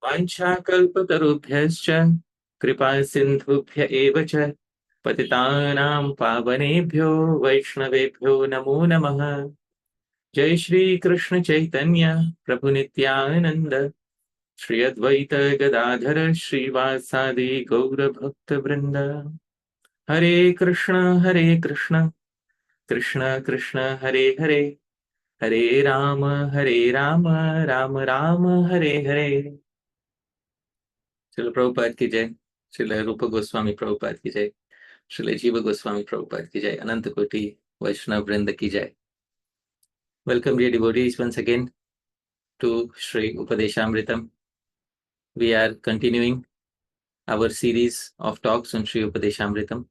वाञ्छाकल्पतरुभ्यश्च कृपासिन्धुभ्य एव च पतितानां पावनेभ्यो वैष्णवेभ्यो नमो नमः। जय श्री कृष्ण चैतन्य प्रभु नित्यानंद श्री अद्वैत गदाधर श्रीवासादि गौर भक्त वृंद। हरे कृष्ण कृष्ण कृष्ण हरे हरे, हरे राम राम राम हरे हरे। श्रील प्रभुपाद की जय, श्रील रूप गोस्वामी प्रभुपाद की जय, श्रील जीव गोस्वामी प्रभुपाद की जय, अनंत कोटि वैष्णव वृंद की जय। Welcome dear devotees once again to Śrī-Upadeśāmṛtam. We are continuing our series of talks on Śrī-Upadeśāmṛtam,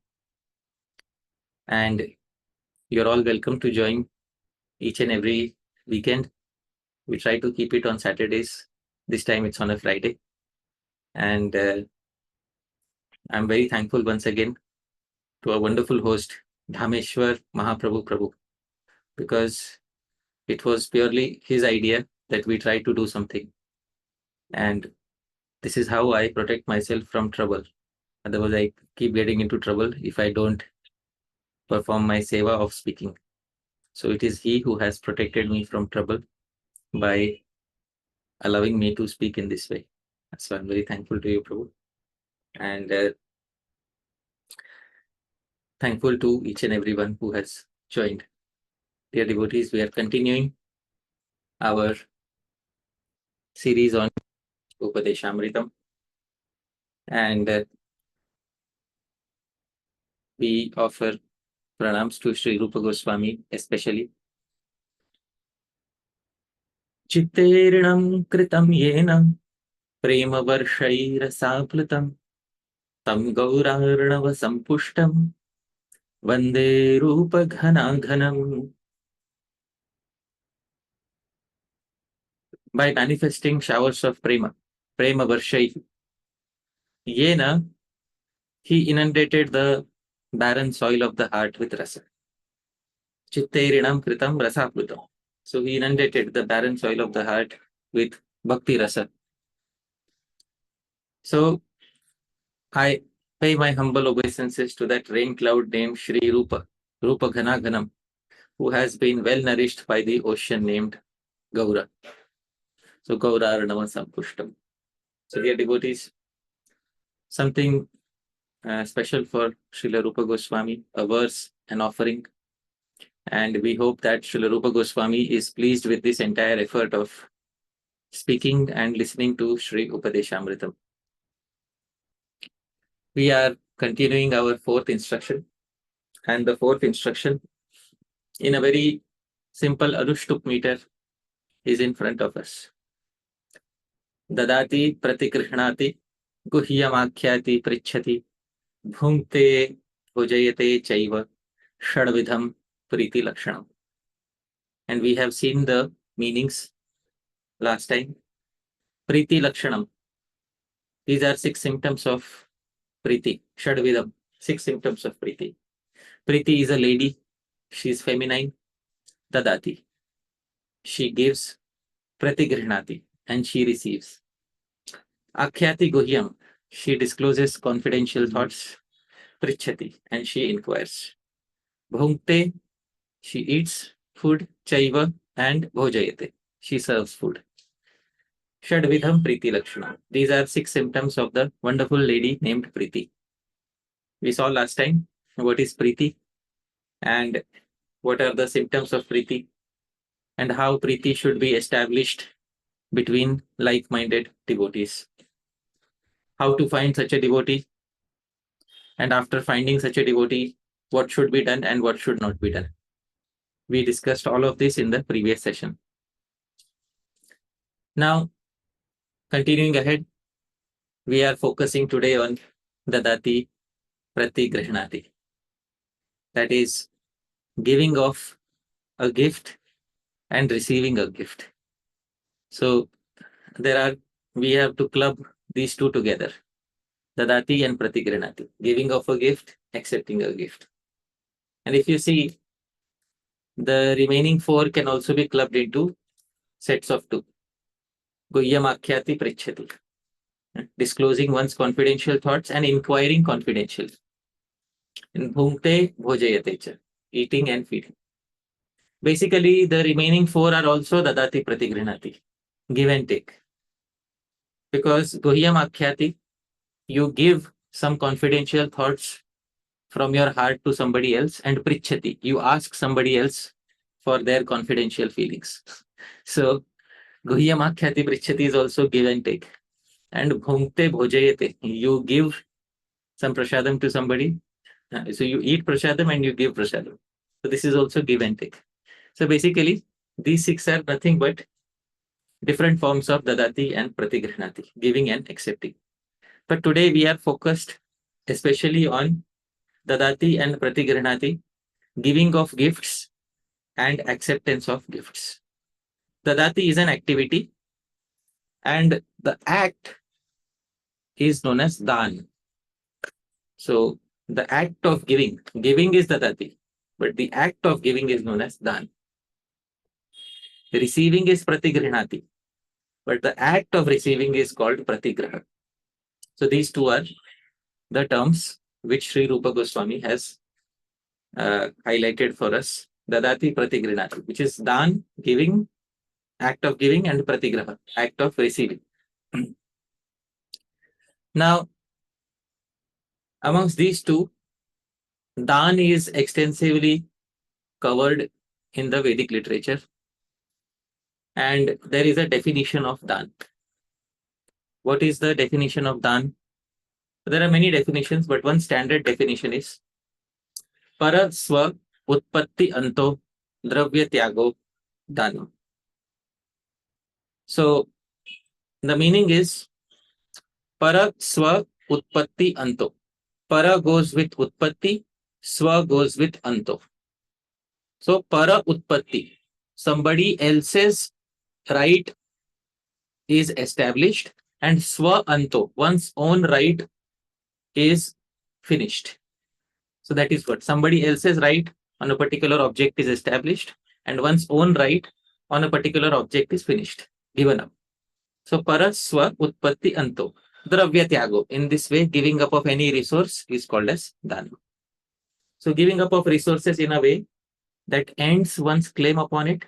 and you're all welcome to join each and every weekend. We try to keep it on Saturdays. This time it's on a Friday, and I'm very thankful once again to our wonderful host Dhāmeśvara Mahāprabhu Prabhu, because it was purely his idea that we try to do something, and this is how I protect myself from trouble. Otherwise, I keep getting into trouble if I don't perform my seva of speaking. So it is he who has protected me from trouble by allowing me to speak in this way. So I'm very thankful to you, Prabhu, and thankful to each and everyone who has joined. Dear devotees, we are continuing our series on Upadeshamritam, and we offer pranams to Sri Rupa Goswami especially. Chitterinam kritam yenam prema varshairasaplatam tam gaurarnava sampushtam vande rupa ghanaghanam. By manifesting showers of prema varshai, yena, he inundated the barren soil of the heart with rasa. Chittairinam kritam rasaplutam. So he inundated the barren soil of the heart with bhakti rasa. So I pay my humble obeisances to that rain cloud named Shri Rupa, Rupa Ghanaghanam, who has been well nourished by the ocean named Gaura. So Gaura Arnava Sampushtam. So dear devotees, something special for Srila Rupa Goswami, a verse, an offering. And we hope that Srila Rupa Goswami is pleased with this entire effort of speaking and listening to Śrī-Upadeśāmṛtam. We are continuing our fourth instruction, and the fourth instruction in a very simple Anushtup meter is in front of us. Dadati pratigrhnati guhyamakhyati prichhati bhunkte bhujayate chaiva shadvidham priti lakshanam. And we have seen the meanings last time. Priti lakshanam. These are 6 symptoms of priti. Shadvidham. 6 symptoms of priti. Priti is a lady. She is feminine. Dadati. She gives. Pratigrhnati. And she receives. Akhyati guhyam. She discloses confidential thoughts. Prichhati. And she inquires. Bhunkte. She eats food. Chaiva. And bhojayate. She serves food. Shadvidham Priti Lakshana. These are 6 symptoms of the wonderful lady named Priti. We saw last time what is Priti and what are the symptoms of Priti and how Priti should be established between like-minded devotees. How to find such a devotee, and after finding such a devotee, what should be done and what should not be done. We discussed all of this in the previous session. Now, continuing ahead, we are focusing today on dadti pratigrhnati. That is, giving of a gift and receiving a gift. So we have to club these two together, dadati and pratigrhnati, giving of a gift, accepting a gift. And if you see, the remaining 4 can also be clubbed into sets of 2. Guhyamakhyati prichhati. disclosing one's confidential thoughts and inquiring confidential. And bhungte bhojayate cha, eating and feeding. Basically, the remaining four are also dadati pratigrhnati, give and take. Because gohyam akhyati, you give some confidential thoughts from your heart to somebody else, and prichhati, you ask somebody else for their confidential feelings. So guhyam akhyati prichhati is also give and take. And bhungte bhojayate, you give some prasadam to somebody. So you eat prasadam and you give prasadam. So this is also give and take. So basically, these six are nothing but different forms of dadati and pratigrhnati, giving and accepting. But today we are focused especially on dadati and pratigrhnati, giving of gifts and acceptance of gifts. Dadati is an activity, and the act is known as dan. So the act of giving is dadati, but the act of giving is known as dan. Receiving is pratigrhnati, but the act of receiving is called pratigraha. So these two are the terms which Sri Rupa Goswami has highlighted for us. Dadati pratigrhnati, which is dan, giving, act of giving, and pratigraha, act of receiving. Now, amongst these two, dan is extensively covered in the Vedic literature, and there is a definition of dan. What is the definition of dan? There are many definitions, but one standard definition is para swa utpatti anto dravya tyago dana. So the meaning is para swa utpatti anto. Para goes with utpatti, swa goes with anto. So para utpatti, somebody else's right is established, and swa anto, one's own right is finished. So that is what somebody else's right on a particular object is established, and one's own right on a particular object is finished, given up. So para swa utpatti anto dravya tyago. In this way, giving up of any resource is called as dana. So giving up of resources in a way that ends one's claim upon it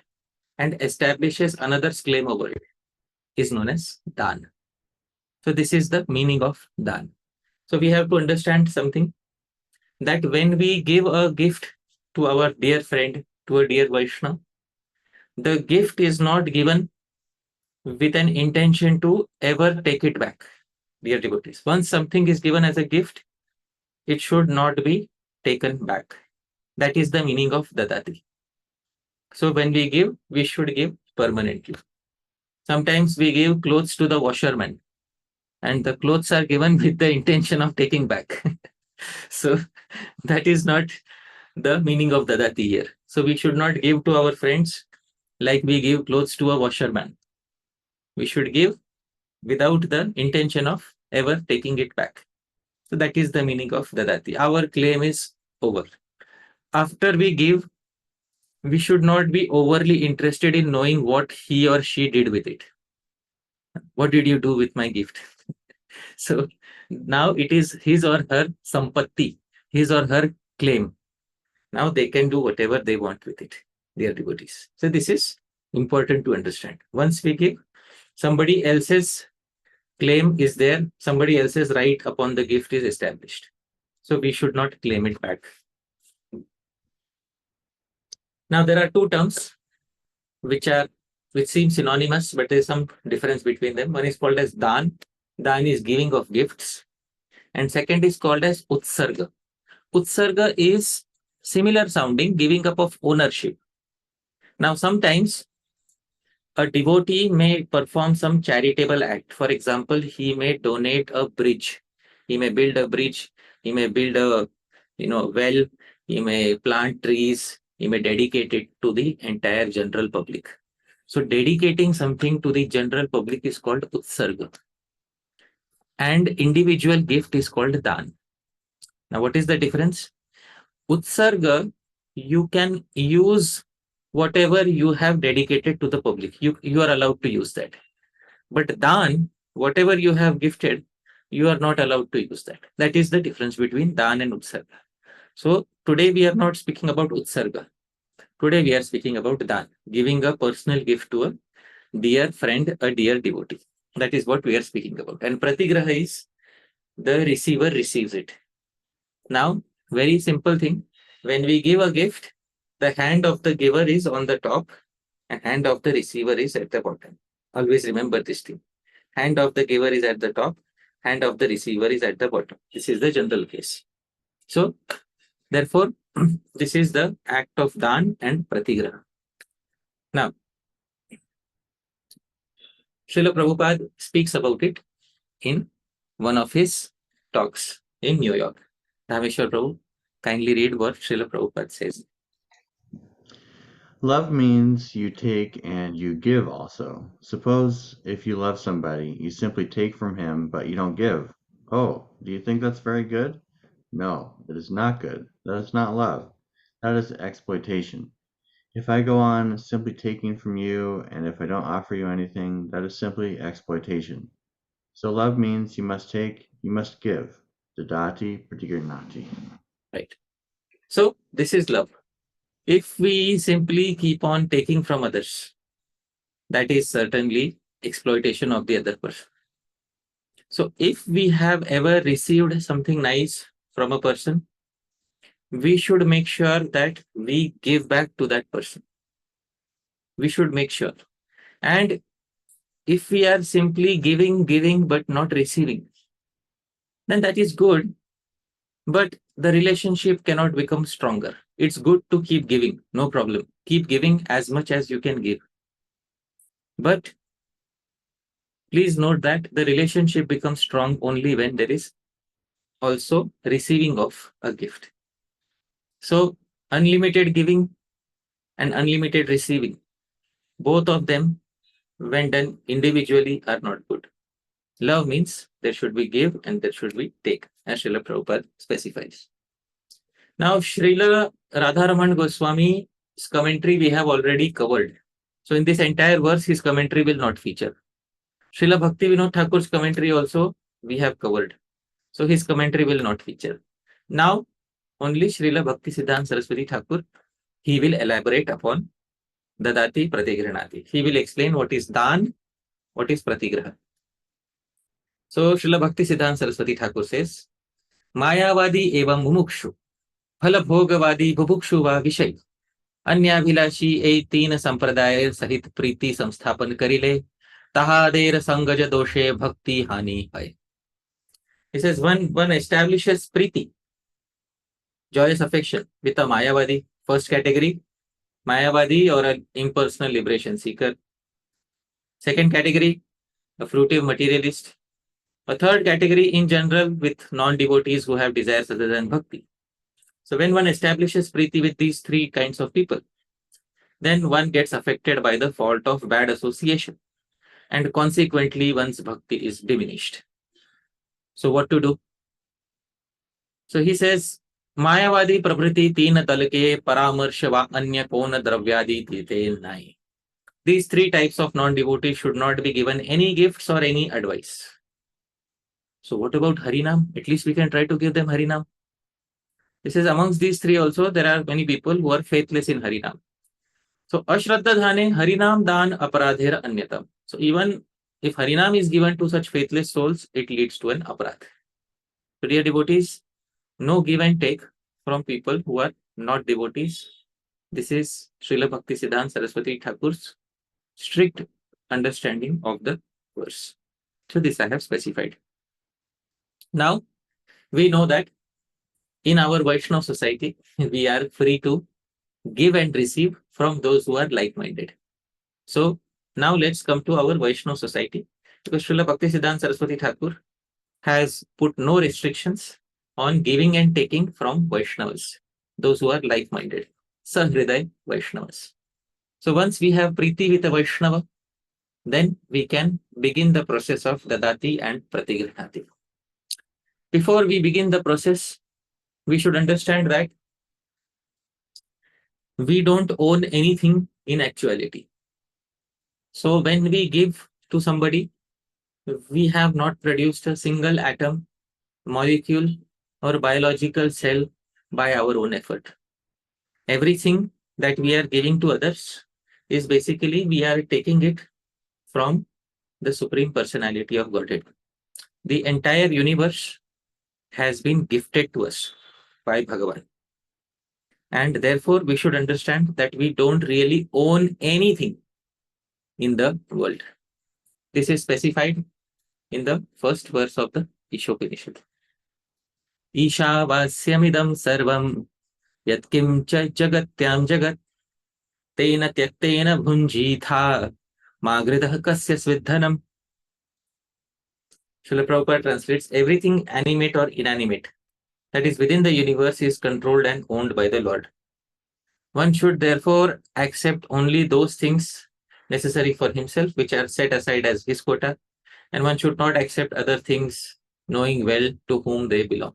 and establishes another's claim over it is known as dan. So this is the meaning of dan. So we have to understand something, that when we give a gift to our dear friend, to a dear Vaishnava, the gift is not given with an intention to ever take it back. Dear devotees, once something is given as a gift, it should not be taken back. That is the meaning of dadati. So when we give, we should give permanently. Sometimes we give clothes to the washerman, and the clothes are given with the intention of taking back. So that is not the meaning of dadati here. So we should not give to our friends like we give clothes to a washerman. We should give without the intention of ever taking it back. So that is the meaning of dadati. Our claim is over. After we give, we should not be overly interested in knowing what he or she did with it. What did you do with my gift? So now it is his or her sampatti, his or her claim. Now they can do whatever they want with it, dear devotees. So this is important to understand. Once we give, somebody else's claim is there, somebody else's right upon the gift is established. So we should not claim it back. Now there are two terms which seem synonymous, but there is some difference between them. One is called as dan. Dan is giving of gifts. And second is called as utsarga. Utsarga is similar sounding, giving up of ownership. Now sometimes a devotee may perform some charitable act. For example, he may donate a bridge. He may build a bridge. He may build a well. He may plant trees. He may dedicate it to the entire general public. So dedicating something to the general public is called utsarga. And individual gift is called dan. Now what is the difference? Utsarga, you can use whatever you have dedicated to the public. You are allowed to use that. But dan, whatever you have gifted, you are not allowed to use that. That is the difference between dan and utsarga. So today we are not speaking about utsarga. Today we are speaking about dan, giving a personal gift to a dear friend, a dear devotee. That is what we are speaking about. And pratigraha is the receiver receives it. Now, very simple thing. When we give a gift, the hand of the giver is on the top and hand of the receiver is at the bottom. Always remember this thing. Hand of the giver is at the top, hand of the receiver is at the bottom. This is the general case. So, therefore, this is the act of dan and pratigraha. Now, Srila Prabhupada speaks about it in one of his talks in New York. Dhāmeśvara Prabhu, kindly read what Srila Prabhupada says. Love means you take and you give also. Suppose if you love somebody, you simply take from him, but you don't give. Oh, do you think that's very good? No, it is not good. That is not love. That is exploitation. If I go on simply taking from you, and if I don't offer you anything, that is simply exploitation. So love means you must take, you must give. Dadti, pratigrhnati. Right. So this is love. If we simply keep on taking from others, that is certainly exploitation of the other person. So if we have ever received something nice from a person, we should make sure that we give back to that person. We should make sure. And if we are simply giving, but not receiving, then that is good, but the relationship cannot become stronger. It's good to keep giving, no problem. Keep giving as much as you can give. But please note that the relationship becomes strong only when there is also receiving of a gift. So unlimited giving and unlimited receiving, both of them, when done individually, are not good. Love means there should be give and there should be take, as Srila Prabhupada specifies. Now, Srila Radharaman Goswami's commentary we have already covered. So in this entire verse, his commentary will not feature. Srila Bhaktivinoda Thakur's commentary also we have covered. So his commentary will not feature. Now, only Srila Bhaktisiddhanta Saraswati Thakura, he will elaborate upon dadti, pratigrhnati. He will explain what is dan, what is pratigraha. So Srila Bhaktisiddhanta Saraswati Thakura says, Mayavadi evam mumukshu, फल भोगवादी बुभुक्षु वा विषय अन्याभिलाषी ए तीन संप्रदाय सहित प्रीति संस्थापन करिले तहादेर संगज दोषे भक्ति हानि है. He says one establishes priti, joyous affection, with a mayavadi, first category, mayavadi or an impersonal liberation seeker. Second category, a fruitive materialist. A third category in general with non-devotees who have desires other than bhakti. So when one establishes priti with these three kinds of people, then one gets affected by the fault of bad association, and consequently one's bhakti is diminished. So what to do? So he says, Mayavadi pravriti teen talke paramarshava anya kona dravyadi tite nai. These three types of non-devotees should not be given any gifts or any advice. So what about Harinam? At least we can try to give them Harinam. He says amongst these three also there are many people who are faithless in Harinam. So ashraddha dhane Harinam dan aparadher anyatam. So even if Harinam is given to such faithless souls, it leads to an aparadh. So dear devotees, no give and take from people who are not devotees. This is Srila Bhaktisiddhanta Saraswati Thakur's strict understanding of the verse. So this I have specified. Now, we know that in our Vaishnava society, we are free to give and receive from those who are like-minded. So now let's come to our Vaishnava society, because Srila Bhaktisiddhanta Saraswati Thakur has put no restrictions on giving and taking from Vaishnavas, those who are like-minded, Sahriday Vaishnavas. So once we have Preeti with a Vaishnava, then we can begin the process of dadati and pratigrhnati. Before we begin the process, we should understand that we don't own anything in actuality. So when we give to somebody, We have not produced a single atom, molecule, or biological cell by our own effort. Everything that we are giving to others is basically we are taking it from the Supreme Personality of Godhead. The entire universe has been gifted to us by Bhagavan. And therefore, we should understand that we don't really own anything in the world. This is specified in the first verse of the Isopnisad. Ishavasyamidam sarvam yatkim cha jagatyam jagat tena tyaktena bhunjitha magridah kasya svidhanam. Srila Prabhupada translates, everything animate or inanimate that is within the universe is controlled and owned by the Lord. One should therefore accept only those things necessary for himself, which are set aside as his quota, and one should not accept other things, knowing well to whom they belong.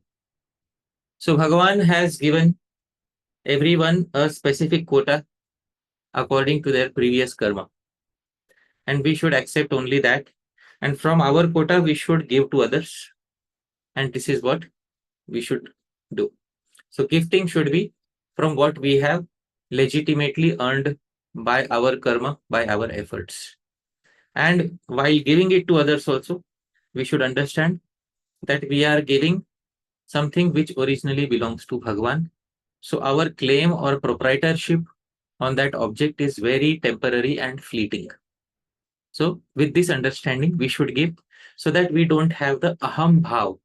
So Bhagavan has given everyone a specific quota according to their previous karma, and we should accept only that. And from our quota, we should give to others, and this is what we should do. So gifting should be from what we have legitimately earned by our karma, by our efforts. And while giving it to others also, we should understand that we are giving something which originally belongs to Bhagavan. So our claim or proprietorship on that object is very temporary and fleeting. So with this understanding, we should give so that we don't have the aham bhaav,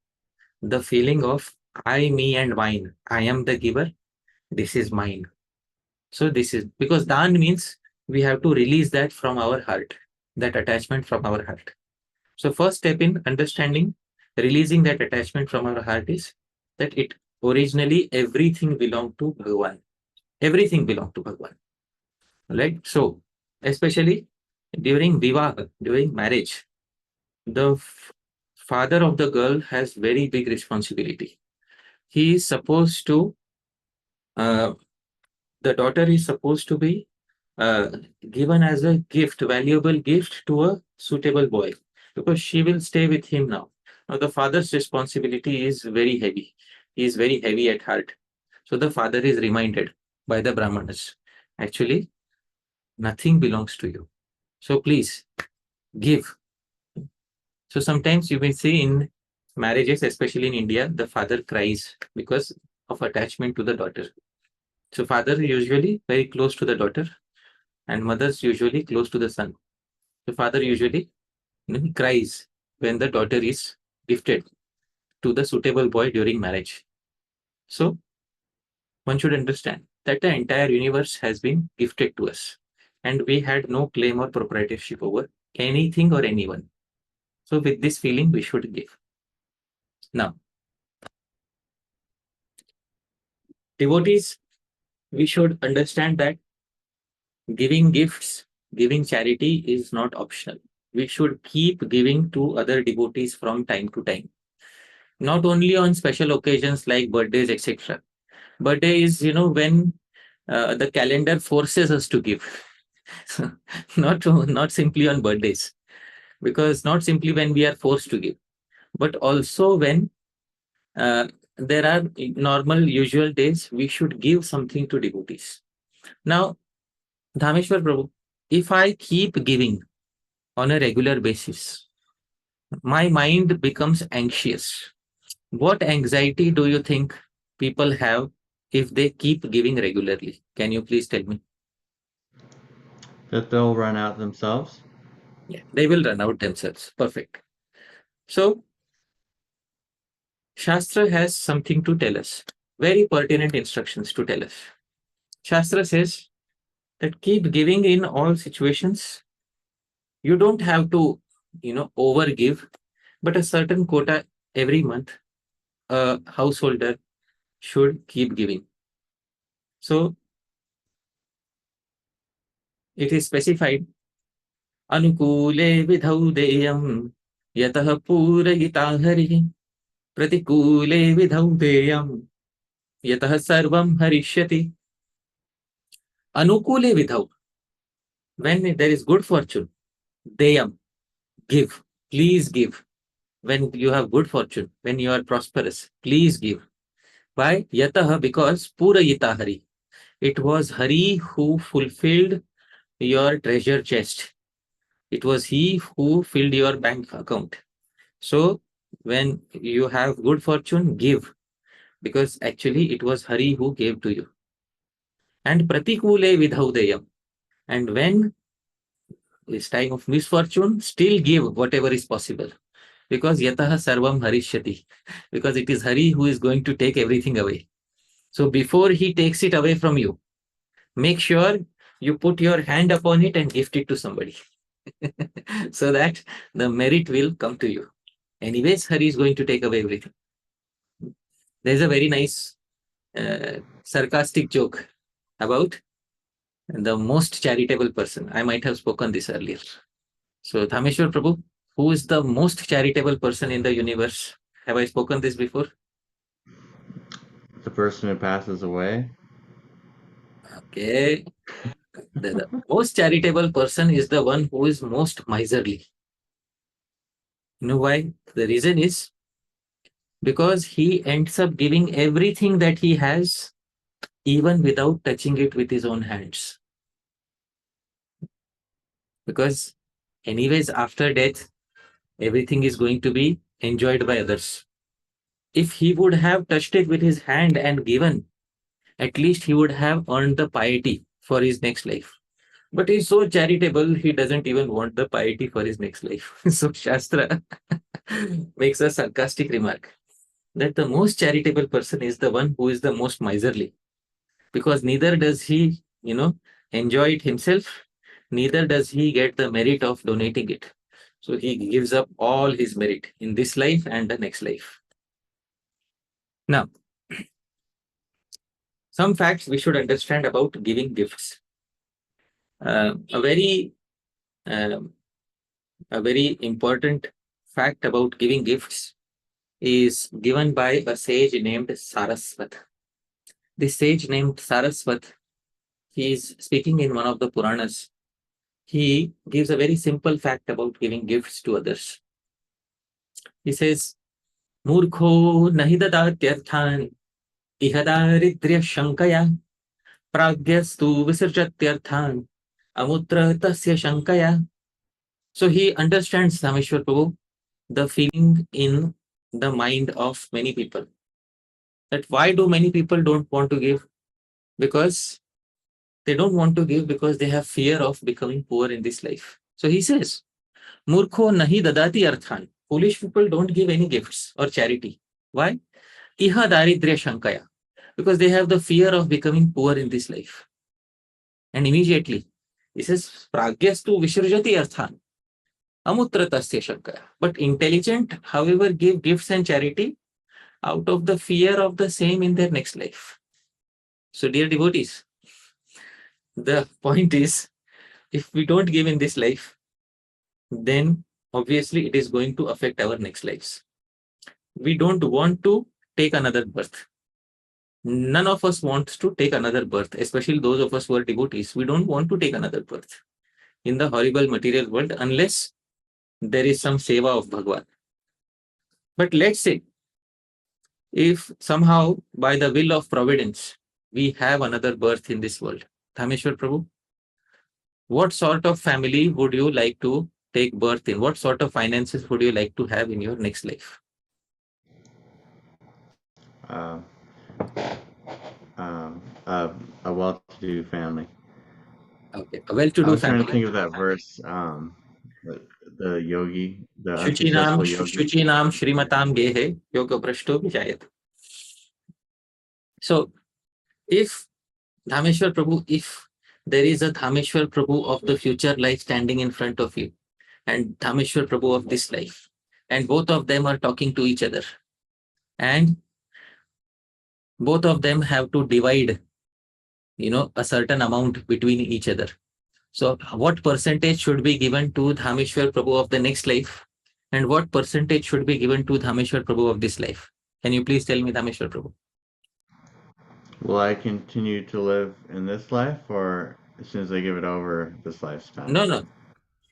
the feeling of I, me and mine. I am the giver. This is mine. So this is because dan means we have to release that from our heart, that attachment from our heart. So first step in understanding, releasing that attachment from our heart is that it originally everything belonged to Bhagavan. Everything belonged to Bhagavan. Right? So especially during vivah, during marriage, the father of the girl has very big responsibility. He is supposed to the daughter is supposed to be given as a gift, valuable gift to a suitable boy, because she will stay with him now. Now, the father's responsibility is very heavy. He is very heavy at heart. So the father is reminded by the Brahmanas, actually, nothing belongs to you. So please give. So sometimes you may see in marriages, especially in India, the father cries because of attachment to the daughter. So father is usually very close to the daughter, and mothers usually close to the son. The father usually cries when the daughter is gifted to the suitable boy during marriage. So one should understand that the entire universe has been gifted to us, and we had no claim or proprietorship over anything or anyone. So with this feeling, we should give. Now, devotees, we should understand that giving gifts, giving charity is not optional. We should keep giving to other devotees from time to time. Not only on special occasions like birthdays, etc. Birthday is, when the calendar forces us to give. Not simply on birthdays, because not simply when we are forced to give, but also when there are normal, usual days, we should give something to devotees. Now, Dhāmeśvara Prabhu, if I keep giving on a regular basis, my mind becomes anxious. What anxiety do you think people have if they keep giving regularly? Can you please tell me? That they'll run out themselves? Yeah, they will run out themselves. Perfect. So, Shastra has something to tell us, very pertinent instructions to tell us. Shastra says that keep giving in all situations. You don't have to, overgive, but a certain quota every month, a householder should keep giving. So it is specified, Anukule vidhau deyam yatah purayita hari pratikule vidhau deyam yatah sarvam harishyati. Anukule vidhau, when there is good fortune, deyam, give, Please give. When you have good fortune, when you are prosperous, please give. Why? Yataha, because Purayita Hari. It was Hari who fulfilled your treasure chest. It was he who filled your bank account. So when you have good fortune, give, because actually it was Hari who gave to you. And pratikule vidhaudayam. And when it's time of misfortune, still give whatever is possible. Because yataha sarvam harishyati. Because it is Hari who is going to take everything away. So before he takes it away from you, make sure you put your hand upon it and gift it to somebody. So that the merit will come to you. Anyways, Hari is going to take away everything. There's a very nice sarcastic joke about the most charitable person. I might have spoken this earlier. So, Dhameshwar Prabhu, who is the most charitable person in the universe? Have I spoken this before? The person who passes away. Okay. The most charitable person is the one who is most miserly. You know why? The reason is because he ends up giving everything that he has, even without touching it with his own hands. Because, anyways, after death, everything is going to be enjoyed by others. If he would have touched it with his hand and given, at least he would have earned the piety for his next life. But he's so charitable, he doesn't even want the piety for his next life. So Shastra makes a sarcastic remark that the most charitable person is the one who is the most miserly, because neither does he, enjoy it himself, neither does he get the merit of donating it. So he gives up all his merit in this life and the next life. Now, some facts we should understand about giving gifts. A very important fact about giving gifts is given by a sage named Saraswat. This sage named Saraswat, he is speaking in one of the Puranas. He gives a very simple fact about giving gifts to others. He says, Murkho nahi dadatyarthan ihadaridrya shankaya pragyastu visarjatyarthan amutra tasya shankaya. So he understands, Dāmeśvara Prabhu, the feeling in the mind of many people. That why do many people don't want to give? Because they don't want to give because they have fear of becoming poor in this life. So he says, Murkho nahi dadati arthan. Foolish people don't give any gifts or charity. Why? Iha daridrya shankaya. Because they have the fear of becoming poor in this life. And immediately, he says, pragyastu vishrujati arthan. Amutra tasya shankaya. But intelligent, however, give gifts and charity out of the fear of the same in their next life. So, dear devotees, the point is, if we don't give in this life, then obviously it is going to affect our next lives. We don't want to take another birth. None of us wants to take another birth, especially those of us who are devotees. We don't want to take another birth in the horrible material world unless there is some seva of Bhagwan. But let's say, if somehow by the will of providence, we have another birth in this world, Dhameshwar Prabhu, what sort of family would you like to take birth in? What sort of finances would you like to have in your next life? A well-to-do family. Okay, a well-to-do I was trying to family. think of that verse, the yogi, the Shuchinam, unsuccessful yogi. Shuchinam Shrimatam Gehe Yoga Prashto Vijayat. So, if Dhameshwar Prabhu, if there is a Dhameshwar Prabhu of the future life standing in front of you, and Dhameshwar Prabhu of this life, and both of them are talking to each other, and both of them have to divide, a certain amount between each other. So, what percentage should be given to Dhameshwar Prabhu of the next life, and what percentage should be given to Dhameshwar Prabhu of this life? Can you please tell me, Dhameshwar Prabhu? Will I continue to live in this life, or as soon as I give it over this lifespan? No.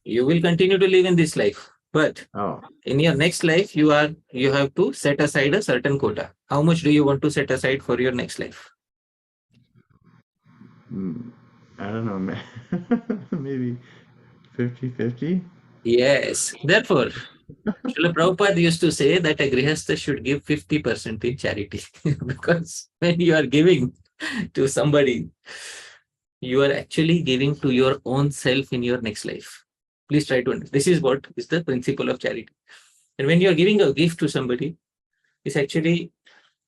You will continue to live in this life. But Oh, in your next life, you have to set aside a certain quota. How much do you want to set aside for your next life? I don't know, man. Maybe 50-50? Yes. Therefore, Srila Prabhupada used to say that a grihastha should give 50% in charity. Because when you are giving to somebody, you are actually giving to your own self in your next life. Please try to understand. This is what is the principle of charity. And when you are giving a gift to somebody, it's actually,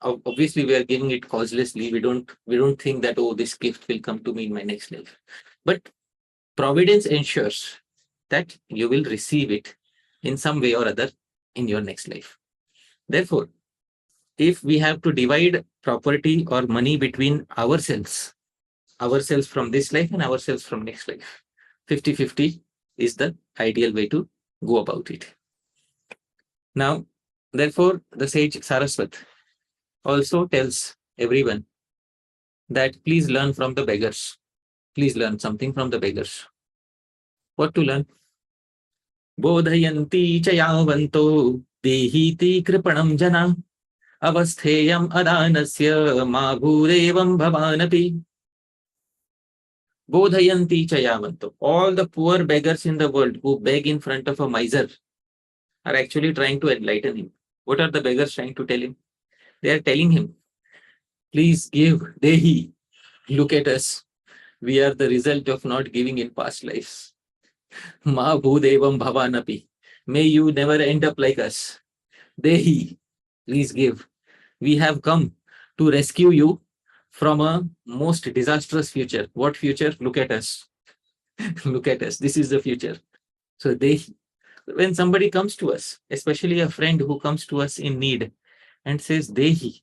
obviously we are giving it causelessly. We don't think that, oh, this gift will come to me in my next life. But providence ensures that you will receive it in some way or other in your next life. Therefore, if we have to divide property or money between ourselves from this life and ourselves from next life, 50-50 is the ideal way to go about it. Now, therefore, the sage Saraswati also tells everyone that please learn from the beggars. Please learn something from the beggars. What to learn? Bodhayanti cha yavanto dehiti kripanam jana avastheyam adanasya ma bhurevam bhavanapi. Bodhayanti cha yavanto. All the poor beggars in the world who beg in front of a miser are actually trying to enlighten him. What are the beggars trying to tell him? They are telling him, please give, Dehi. Look at us. We are the result of not giving in past lives. Ma bhudevam bhavanapi. May you never end up like us. Dehi, please give. We have come to rescue you from a most disastrous future. What future? Look at us. Look at us. This is the future. So Dehi, when somebody comes to us, especially a friend who comes to us in need and says Dehi,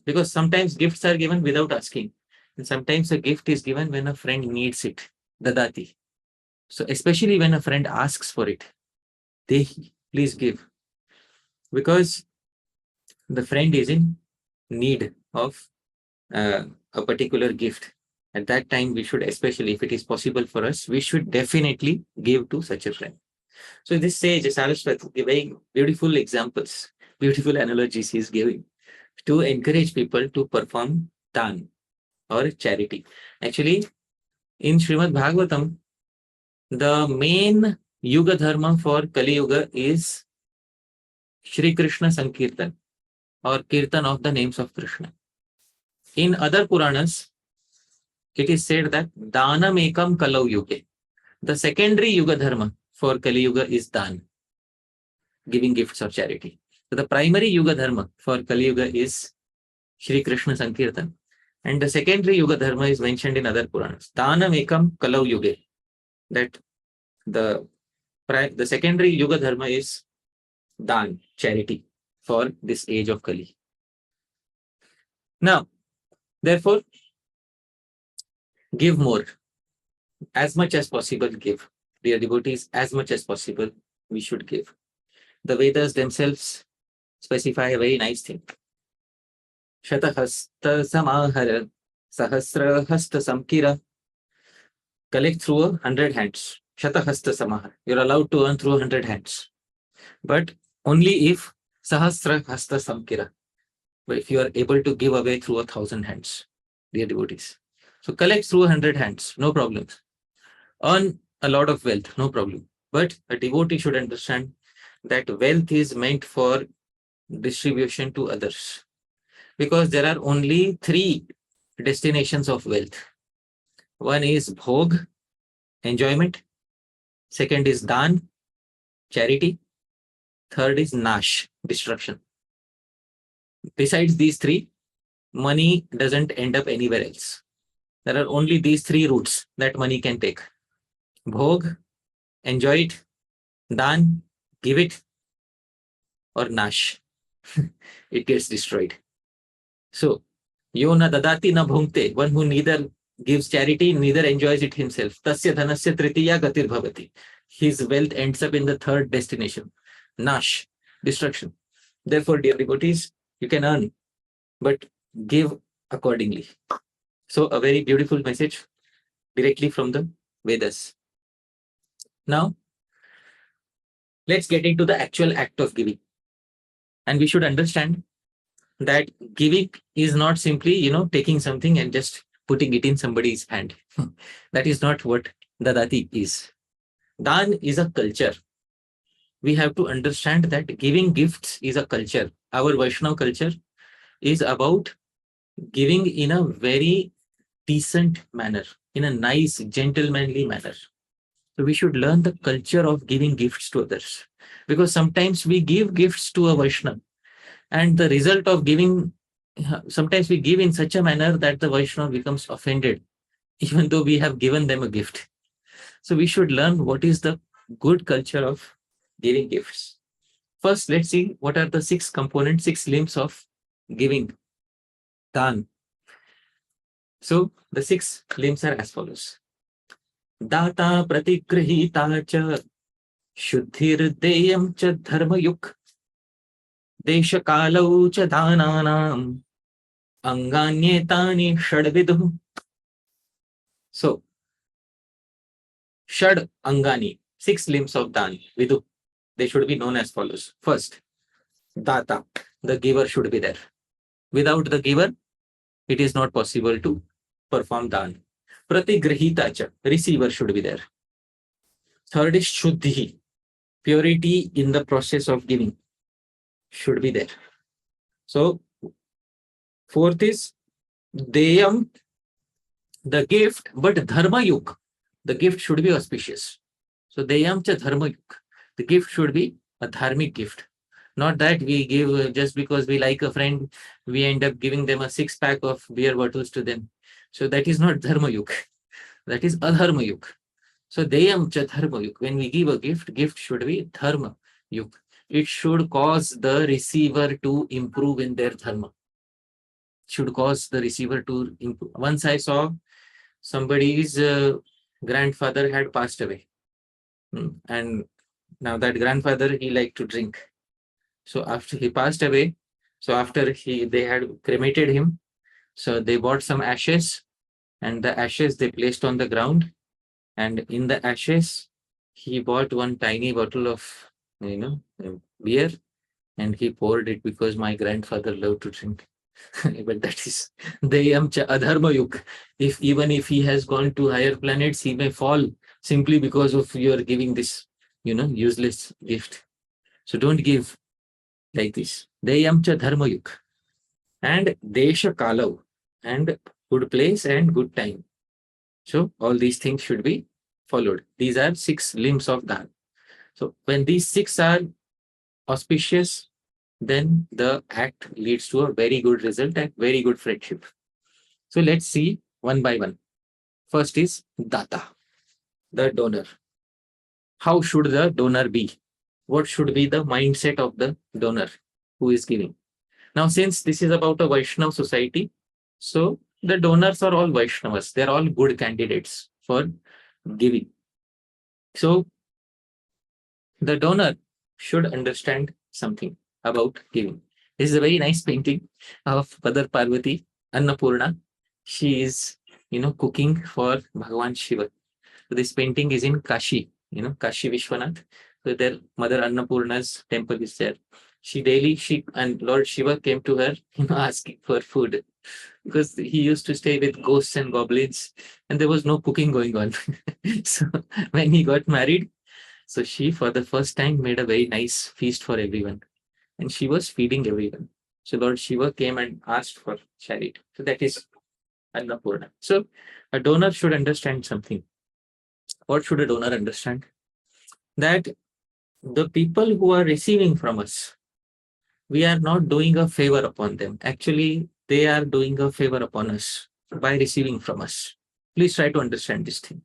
because sometimes gifts are given without asking. And sometimes a gift is given when a friend needs it. Dadati. So especially when a friend asks for it, Dehi, please give. Because the friend is in need of a particular gift. At that time, we should, especially if it is possible for us, we should definitely give to such a friend. So this sage, Saraswati, giving beautiful examples, beautiful analogies he is giving to encourage people to perform dan or charity. Actually, in Srimad Bhagavatam, the main Yuga Dharma for Kali Yuga is Shri Krishna Sankirtan or Kirtan of the names of Krishna. In other Puranas, it is said that Danam Ekam Kalau Yuge. The secondary Yuga Dharma for Kali Yuga is Dan, giving gifts or charity. So the primary Yuga Dharma for Kali Yuga is Shri Krishna Sankirtan. And the secondary Yuga Dharma is mentioned in other Puranas. Danam Ekam Kalau Yuge. That the secondary Yuga Dharma is Dan, charity, for this age of Kali. Now, therefore, give more. As much as possible, give. Dear devotees, as much as possible, we should give. The Vedas themselves specify a very nice thing. Shatahasta samahara sahasra hasta samkira. Collect through 100 hands. Shatahasta samahara. You're allowed to earn through 100 hands. But only if sahasra hasta samkira. But if you are able to give away through 1,000 hands, dear devotees. So collect through 100 hands, no problems. Earn a lot of wealth, no problem. But a devotee should understand that wealth is meant for distribution to others. Because there are only 3 destinations of wealth. One is bhog, enjoyment. Second is dan, charity. Third is nash, destruction. Besides these 3, money doesn't end up anywhere else. There are only these 3 routes that money can take. Bhog, enjoy it. Dan, give it. Or nash, it gets destroyed. So, yo na dadati na bhungte, one who neither gives charity, neither enjoys it himself. Tasya dhanasya tritiya gatir bhavati. His wealth ends up in the 3rd destination. Nash, destruction. Therefore, dear devotees, you can earn, but give accordingly. So, a very beautiful message directly from the Vedas. Now, let's get into the actual act of giving. And we should understand that giving is not simply, taking something and just putting it in somebody's hand. That is not what the dadti is. Dan is a culture. We have to understand that giving gifts is a culture. Our Vaishnava culture is about giving in a very decent manner, in a nice, gentlemanly manner. So we should learn the culture of giving gifts to others. Because sometimes we give gifts to a Vaishnava, and the result of giving, sometimes we give in such a manner that the Vaishnava becomes offended, even though we have given them a gift. So we should learn what is the good culture of giving gifts. First, let's see what are the 6 components, 6 limbs of giving, dan. So the 6 limbs are as follows. Dāta pratigrhnati cha shuddhir deyam cha dharmayuk desha kalau cha dhananam anganyetani shadviduh. So shad angani, 6 limbs of dan, vidu, they should be known as follows. First, data, the giver should be there. Without the giver, it is not possible to perform dan. Pratigrahita cha, receiver should be there. Third is shuddhi, purity in the process of giving should be there. So fourth is deyam, the gift, but dharma yuk, the gift should be auspicious. So deyam cha dharma yuk, the gift should be a dharmic gift. Not that we give just because we like a friend, we end up giving them a 6-pack of beer bottles to them. So that is not dharma yuk, that is adharma yuk. So deyam cha dharma yuk, when we give a gift should be dharma yuk. It should cause the receiver to improve in their dharma. Should cause the receiver to improve. Once I saw somebody's grandfather had passed away. And now that grandfather, he liked to drink. So after he passed away, so after they had cremated him, so they bought some ashes, and the ashes they placed on the ground, and in the ashes he bought one tiny bottle of beer, and he poured it because my grandfather loved to drink. But that is deyam cha adharma yuk. Even if he has gone to higher planets, he may fall simply because of your giving this useless gift. So don't give like this. Deyam cha dharma yuk. And desha kalau, and good place and good time. So all these things should be followed. These are 6 limbs of dhan. So when these 6 are auspicious, then the act leads to a very good result and very good friendship. So let's see one by one. First is data, the donor. How should the donor be? What should be the mindset of the donor who is giving? Now, since this is about a Vaishnava society, so the donors are all Vaishnavas. They're all good candidates for giving. So the donor should understand something about giving. This is a very nice painting of Mother Parvati, Annapurna. She is, cooking for Bhagavan Shiva. So this painting is in Kashi, Kashi Vishwanath. So their Mother Annapurna's temple is there. She and Lord Shiva came to her, asking for food, because he used to stay with ghosts and goblins, and there was no cooking going on. So when he got married, so she, for the first time, made a very nice feast for everyone, and she was feeding everyone. So Lord Shiva came and asked for charity. So that is Annapurna. So a donor should understand something. What should a donor understand? That the people who are receiving from us, we are not doing a favor upon them. Actually, they are doing a favor upon us by receiving from us. Please try to understand this thing.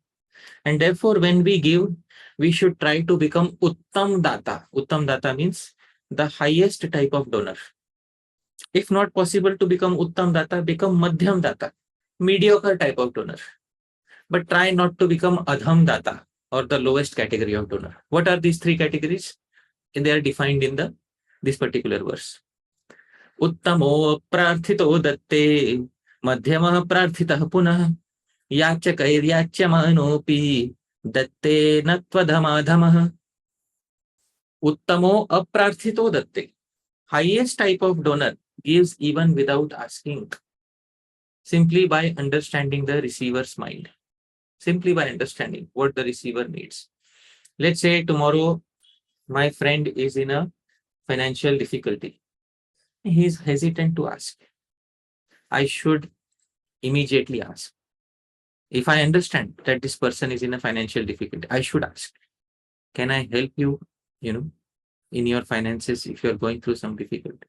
And therefore, when we give, we should try to become Uttam Data. Uttam Data means the highest type of donor. If not possible to become Uttam Data, become Madhyam Data, mediocre type of donor. But try not to become Adham Data, or the lowest category of donor. What are these 3 categories? And they are defined in this particular verse. Uttamo prarthito datte, madhyamah prarthitah punah, yachakairyacyamanopi datte nattvadhamadhamah. Uttamo aprarthito datte. Highest type of donor gives even without asking, simply by understanding the receiver's mind, simply by understanding what the receiver needs. Let's say tomorrow my friend is in a financial difficulty. He is hesitant to ask. I should immediately ask. If I understand that this person is in a financial difficulty, I should ask, can I help you, in your finances if you're going through some difficulty?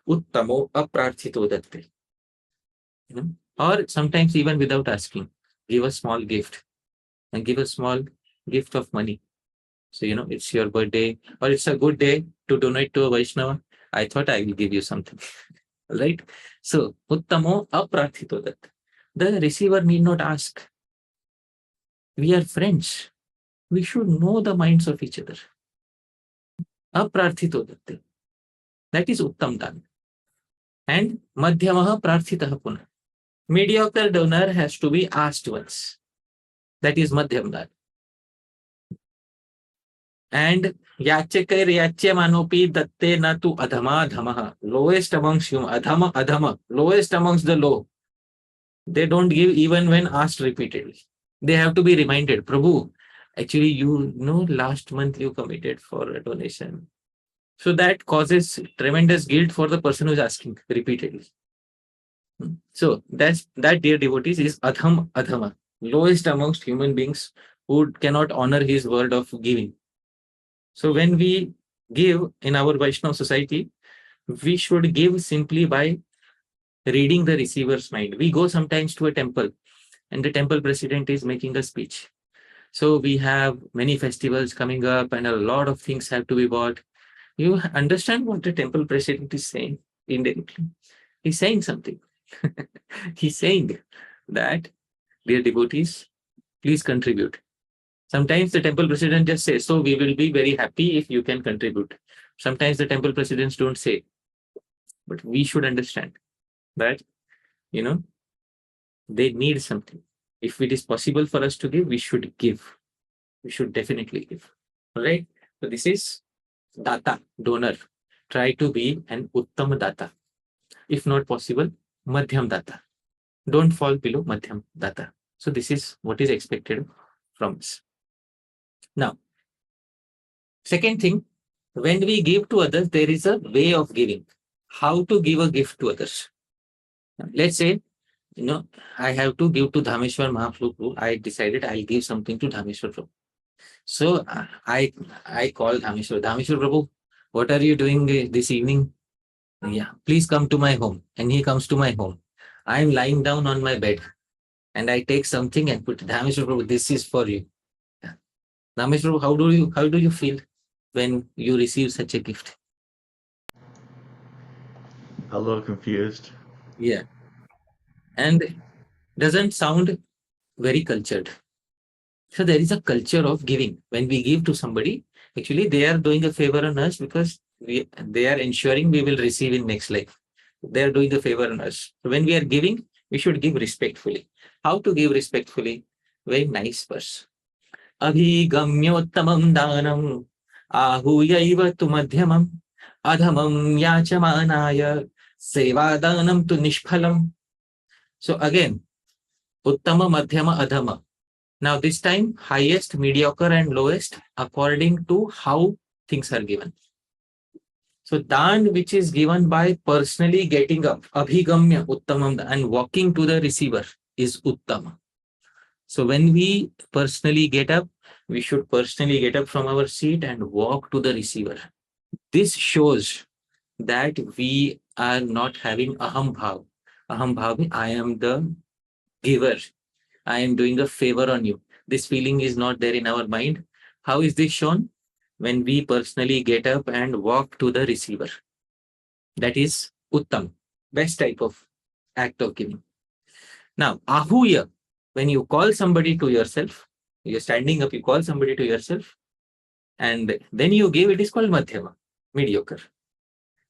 Uttamo aprarthito datte. Or sometimes even without asking, give a small gift and give a small gift of money. So, it's your birthday or it's a good day to donate to a Vaishnava. I thought I will give you something, right? So, uttamo aprarthito datte. The receiver need not ask. We are friends. We should know the minds of each other. Aprarthito datte. That is uttam dan. And madhyamaha prarthitah punah. Mediocre donor has to be asked once. That is madhyam dan. And yachakair yachyamanopi datte na tu adhama adhamaha. Lowest amongst human. Adhama adhama. Lowest amongst the low. They don't give even when asked repeatedly. They have to be reminded, Prabhu, actually, last month you committed for a donation. So that causes tremendous guilt for the person who is asking repeatedly. So that, dear devotees, is adham adhama, lowest amongst human beings who cannot honor his word of giving. So when we give in our Vaishnava society, we should give simply by reading the receiver's mind. We go sometimes to a temple and the temple president is making a speech. So we have many festivals coming up and a lot of things have to be bought. You understand what the temple president is saying indirectly? He's saying something. He's saying that, dear devotees, please contribute. Sometimes the temple president just says, so we will be very happy if you can contribute. Sometimes the temple presidents don't say, but we should understand that, they need something. If it is possible for us to give, we should give. We should definitely give. All right. So this is data, donor. Try to be an uttam data. If not possible, madhyam data. Don't fall below madhyam data. So this is what is expected from us. Now, second thing, when we give to others, there is a way of giving. How to give a gift to others. Let's say, I have to give to Dhāmeśvara Mahāprabhu. I decided I'll give something to Dhāmeśvara Prabhu. So I call Dhāmeśvara. Dhāmeśvara Prabhu, what are you doing this evening? Yeah, please come to my home. And he comes to my home. I'm lying down on my bed and I take something and put Dhāmeśvara Prabhu, this is for you. Yeah. Dhāmeśvara Prabhu, how do you feel when you receive such a gift? A little confused. Yeah. And doesn't sound very cultured. So there is a culture of giving. When we give to somebody, actually they are doing a favor on us because they are ensuring we will receive in next life. They are doing the favor on us. So when we are giving, we should give respectfully. How to give respectfully? Very nice verse. Abhigamyottamam danam ahuyaiva tu madhyamam adhamam yachamanaya sevadanam tu nishphalam. So again, uttama, madhyama, adhama. Now this time, highest, mediocre and lowest according to how things are given. So dan, which is given by personally getting up, abhigamya uttamam, and walking to the receiver is uttama. So when we personally get up, we should personally get up from our seat and walk to the receiver. This shows that we are not having aham bhaav. Aham bhaav, I am the giver. I am doing a favor on you. This feeling is not there in our mind. How is this shown? When we personally get up and walk to the receiver. That is uttam, best type of act of giving. Now, ahuya, when you call somebody to yourself, you're standing up, you call somebody to yourself, and then you give, it is called madhyama, mediocre.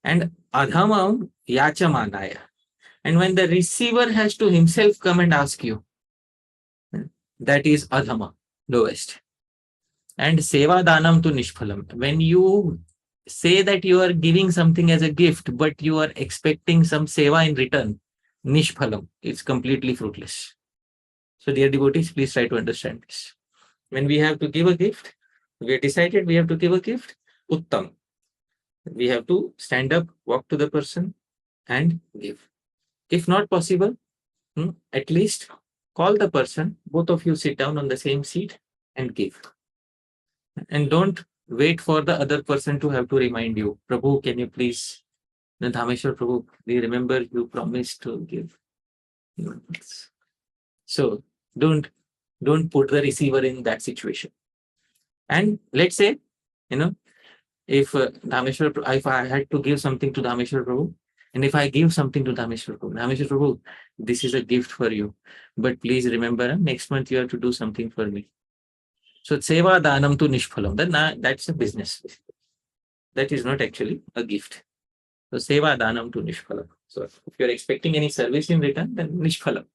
And adhamam yachamanaya. And when the receiver has to himself come and ask you, that is adhama, lowest. And seva danam tu nishphalam. When you say that you are giving something as a gift, but you are expecting some seva in return, nishphalam, it's completely fruitless. So dear devotees, please try to understand this. When we have to give a gift, we have decided we have to give a gift, uttam. We have to stand up, walk to the person and give. If not possible, at least call the person, both of you sit down on the same seat and give. And don't wait for the other person to have to remind you, Prabhu, can you please, Dhāmeśvara Prabhu, do you remember you promised to give? So don't put the receiver in that situation. And let's say, if Dhāmeśvara, if I had to give something to Dhāmeśvara Prabhu, and if I give something to Dhāmeśvara Prabhu, this is a gift for you. But please remember, next month you have to do something for me. So seva danam tu nishphalam. That's a business. That is not actually a gift. So seva danam tu nishphalam. So if you are expecting any service in return, then nishphalam.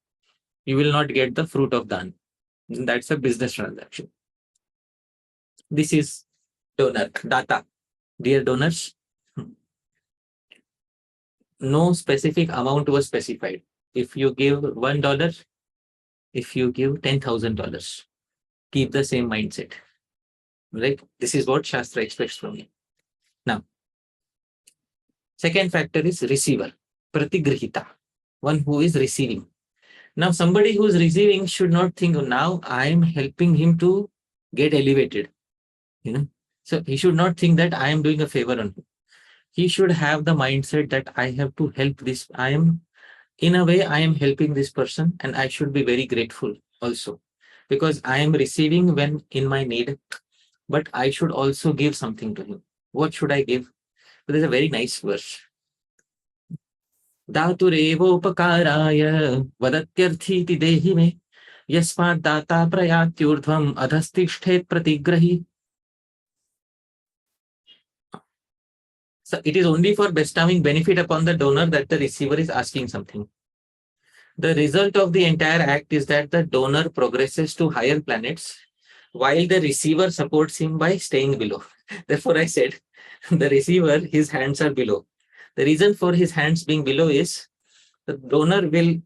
You will not get the fruit of dan. That's a business transaction. This is donor, data. Dear donors, no specific amount was specified. If you give $1, if you give $10,000, keep the same mindset. Right? This is what Shastra expects from you. Now, second factor is receiver, pratigrhita, one who is receiving. Now, somebody who is receiving should not think, now I am helping him to get elevated. So he should not think that I am doing a favor on him. He should have the mindset that I have to help this. In a way, I am helping this person and I should be very grateful also, because I am receiving when in my need, but I should also give something to him. What should I give? There's a very nice verse. Dhaturevo upakaraya vadatyarthiti dehi me yasmat data prayatyurdhvam adhastishtet pratigrahi. So it is only for bestowing benefit upon the donor that the receiver is asking something. The result of the entire act is that the donor progresses to higher planets while the receiver supports him by staying below. Therefore, I said the receiver, his hands are below. The reason for his hands being below is the donor will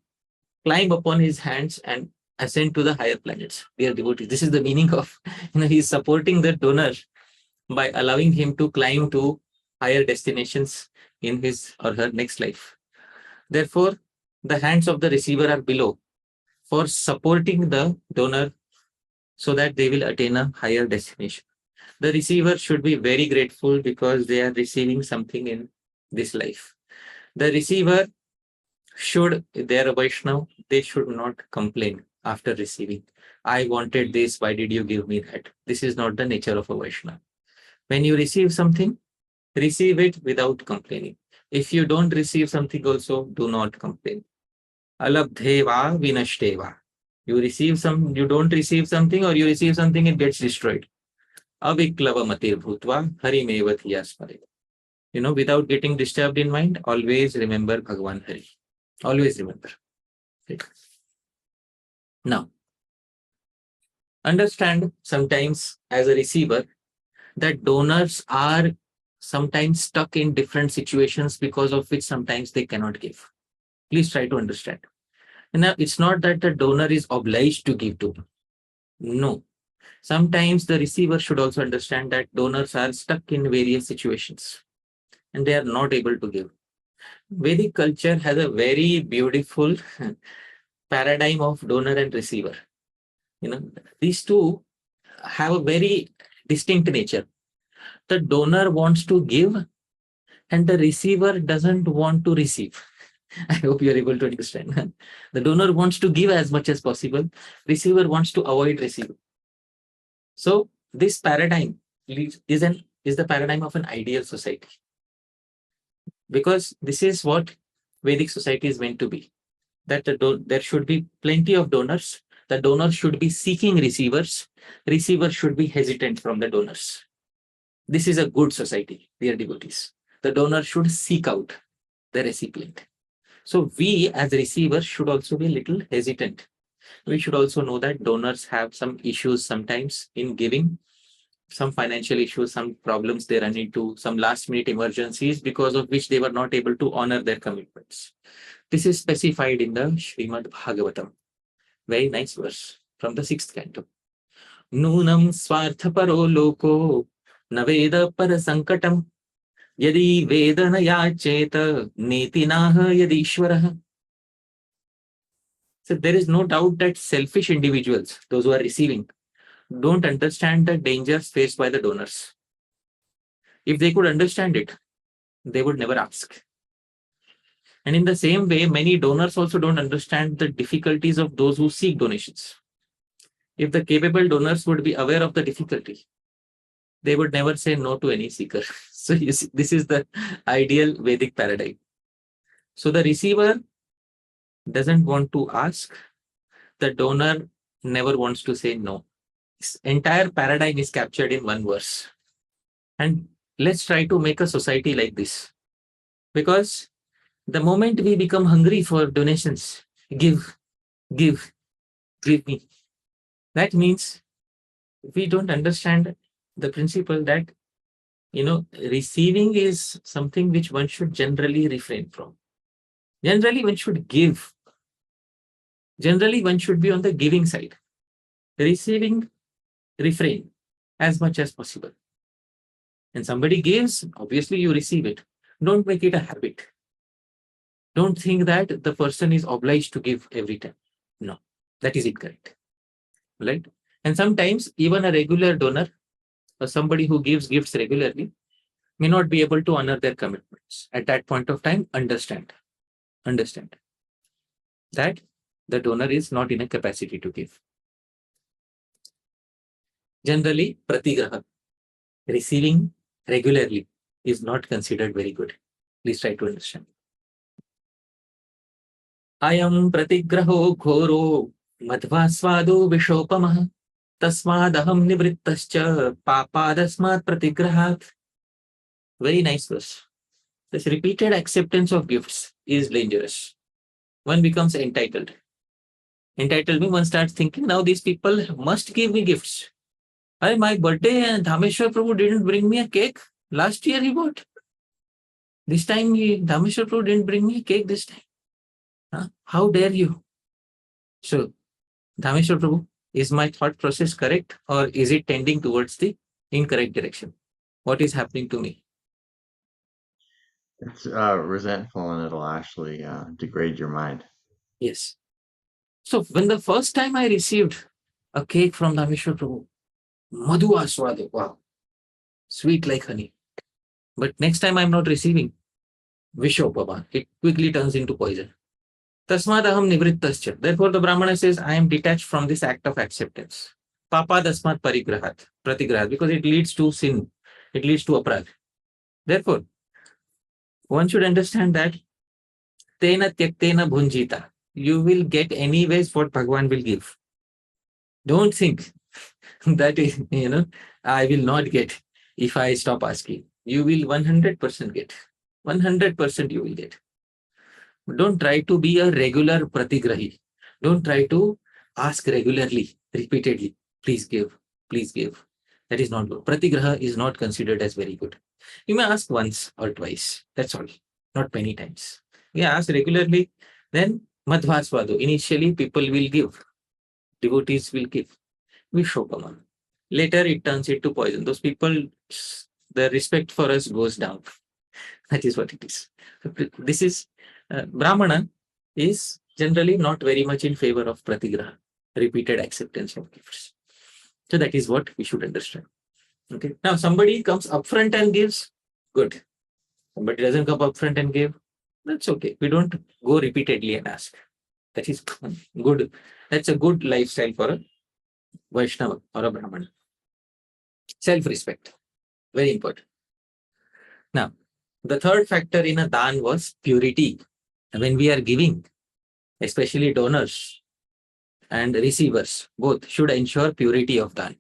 climb upon his hands and ascend to the higher planets. Dear devotees, this is the meaning of, he is supporting the donor by allowing him to climb to higher destinations in his or her next life. Therefore, the hands of the receiver are below for supporting the donor so that they will attain a higher destination. The receiver should be very grateful because they are receiving something in this life. The receiver should, they are a Vaishnava, they should not complain after receiving. I wanted this, why did you give me that? This is not the nature of a Vaishnava. When you receive something, receive it without complaining. If you don't receive something also, do not complain. Alabdheva vinashteva. You don't receive something, or you receive something, it gets destroyed. Aviklava matir bhutva harimevatiya smare. Without getting disturbed in mind, always remember Bhagavan Hari. Always remember. Okay. Now, understand sometimes as a receiver that donors are sometimes stuck in different situations because of which sometimes they cannot give. Please try to understand. Now, it's not that the donor is obliged to give to. No. Sometimes the receiver should also understand that donors are stuck in various situations and they are not able to give. Vedic culture has a very beautiful paradigm of donor and receiver. These two have a very distinct nature. The donor wants to give and the receiver doesn't want to receive. I hope you're able to understand. The donor wants to give as much as possible. Receiver wants to avoid receiving. So this paradigm is the paradigm of an ideal society. Because this is what Vedic society is meant to be. That there should be plenty of donors. The donors should be seeking receivers. Receivers should be hesitant from the donors. This is a good society, dear devotees. The donor should seek out the recipient. So we as receivers should also be a little hesitant. We should also know that donors have some issues sometimes in giving. some financial issues, some problems they run into, some last minute emergencies because of which they were not able to honor their commitments. This is specified in the Srimad Bhagavatam. Very nice verse from the 6th canto. Nunam swarthaparo loko naveda para sankatam yadi vedana yacheta netinaha yadishwaraha. So there is no doubt that selfish individuals, those who are receiving, don't understand the dangers faced by the donors. If they could understand it, they would never ask. And in the same way, many donors also don't understand the difficulties of those who seek donations. If the capable donors would be aware of the difficulty, they would never say no to any seeker. So you see, this is the ideal Vedic paradigm. So the receiver doesn't want to ask, the donor never wants to say no. This entire paradigm is captured in one verse. And let's try to make a society like this. Because the moment we become hungry for donations, give me. That means we don't understand the principle that, receiving is something which one should generally refrain from. Generally, one should give. Generally, one should be on the giving side. Receiving, refrain as much as possible. And somebody gives, obviously you receive it. Don't make it a habit. Don't think that the person is obliged to give every time. No, that is incorrect. Right? And sometimes even a regular donor or somebody who gives gifts regularly may not be able to honor their commitments. At that point of time, understand that the donor is not in a capacity to give. Generally, pratigraha, receiving regularly, is not considered very good. Please try to understand. Ayam pratigraho ghoro madhvasvado vishopamah tasmadaham nivrittascha papadasmat pratigrahat. Very nice verse. This repeated acceptance of gifts is dangerous. One becomes entitled. Entitled means one starts thinking, now these people must give me gifts. My birthday and Dhāmeśvara Prabhu didn't bring me a cake. Last year he bought. This time Dhāmeśvara Prabhu didn't bring me a cake this time. How dare you? So, Dhāmeśvara Prabhu, is my thought process correct or is it tending towards the incorrect direction? What is happening to me? It's resentful, and it'll actually degrade your mind. Yes. So when the first time I received a cake from Dhāmeśvara Prabhu, Madhu Aswade, wow, sweet like honey. But next time I'm not receiving, Vishopama, it quickly turns into poison. Tasmadaham nivrittascha. Therefore the Brahmana says, I am detached from this act of acceptance. Papa dasmat pratigrahat, because it leads to sin. It leads to aparadha. Therefore, one should understand that tena tyaktena bhunjita. You will get anyways what Bhagavan will give. Don't think that I will not get if I stop asking. You will 100% get. 100% you will get. Don't try to be a regular pratigrahi. Don't try to ask regularly, repeatedly. Please give, please give. That is not good. Pratigraha is not considered as very good. You may ask once or twice. That's all. Not many times. Yeah, ask regularly. Then madhvasvado. Initially, people will give. Devotees will give. Vishopama. Later, it turns into poison. Those people, the respect for us goes down. That is what it is. This is Brahmana is generally not very much in favor of pratigraha, repeated acceptance of gifts. So that is what we should understand. Okay. Now somebody comes upfront and gives, good. Somebody doesn't come upfront and give, that's okay. We don't go repeatedly and ask. That is good. That's a good lifestyle for a Vaishnava or a Brahmana. Self-respect, very important. Now, the third factor in a dhan was purity. When we are giving, especially donors and receivers, both should ensure purity of dhan.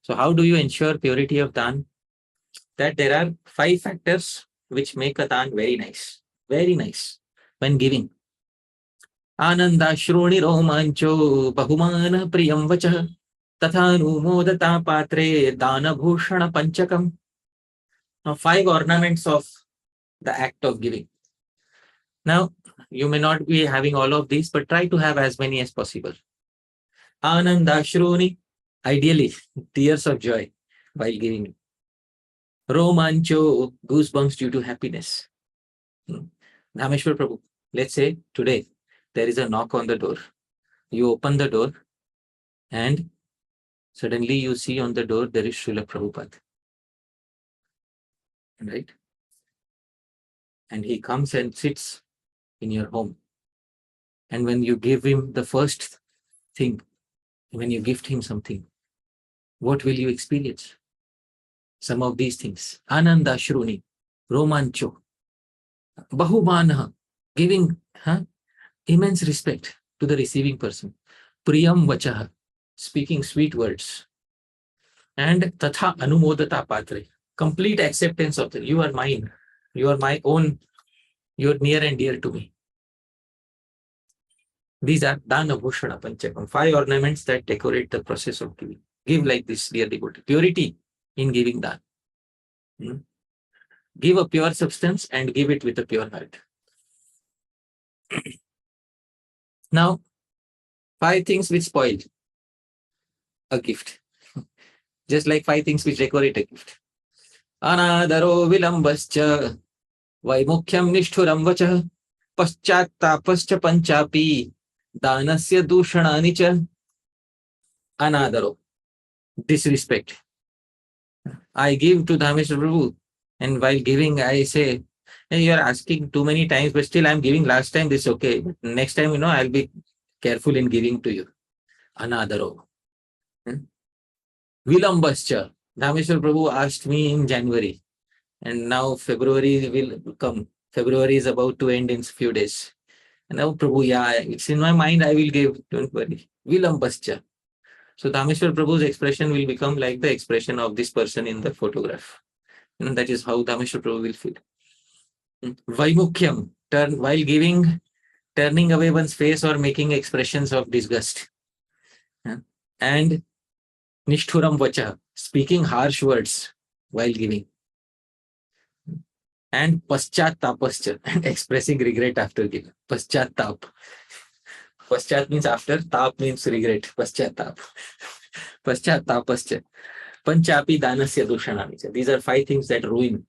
So how do you ensure purity of dhan? That there are 5 factors which make a dhan very nice when giving. Ananda shroni romancho bahumana priyam vachah Tathanumodata patre dana bhushana panchakam. Now, 5 ornaments of the act of giving. Now, you may not be having all of these, but try to have as many as possible. Anandashruni, ideally, tears of joy while giving. Romancho, goosebumps due to happiness. Dhāmeśvara Prabhu, let's say today there is a knock on the door. You open the door and suddenly you see on the door there is Srila Prabhupada. Right? And he comes and sits in your home. And when you give him the first thing, when you gift him something, what will you experience? Some of these things. Ananda Shruni, Romancho, Bahumana, giving immense respect to the receiving person. Priyam Vachaha, speaking sweet words. And Tatha Anumodata Patre, complete acceptance of you are mine, you are my own, you are near and dear to me. These are Dana Bhushana Panchakam, 5 ornaments that decorate the process of giving. Give like this, dear devotee. Purity in giving that. Give a pure substance and give it with a pure heart. Now, 5 things which spoil a gift. Just like 5 things which decorate a gift. Anadaro vilambascha, vaimukhyam nishturam vacha, paschatapascha panchapi, danasya dushanani cha. Anadaro, disrespect. I give to Dhāmeśvara Prabhu, and while giving, I say, hey, you are asking too many times, but still I'm giving last time, this is okay. But next time, I'll be careful in giving to you. Anadaro. Vilambascha. Dhāmeśvara Prabhu asked me in January, and now February will come. February is about to end in a few days. And now Prabhu, yeah, it's in my mind, I will give, don't worry. Vilambascha. So Dhāmeśvara Prabhu's expression will become like the expression of this person in the photograph. That is how Dhāmeśvara Prabhu will feel. Vaimukhyam, while giving, turning away one's face or making expressions of disgust. And Nishthuram Vacha, speaking harsh words while giving. And Paschatapascha, and expressing regret after giving. Paschatap. Paschat means after, tap means regret. Paschatap. Paschatapascha. Panchapi danasya dushanani. These are 5 things that ruin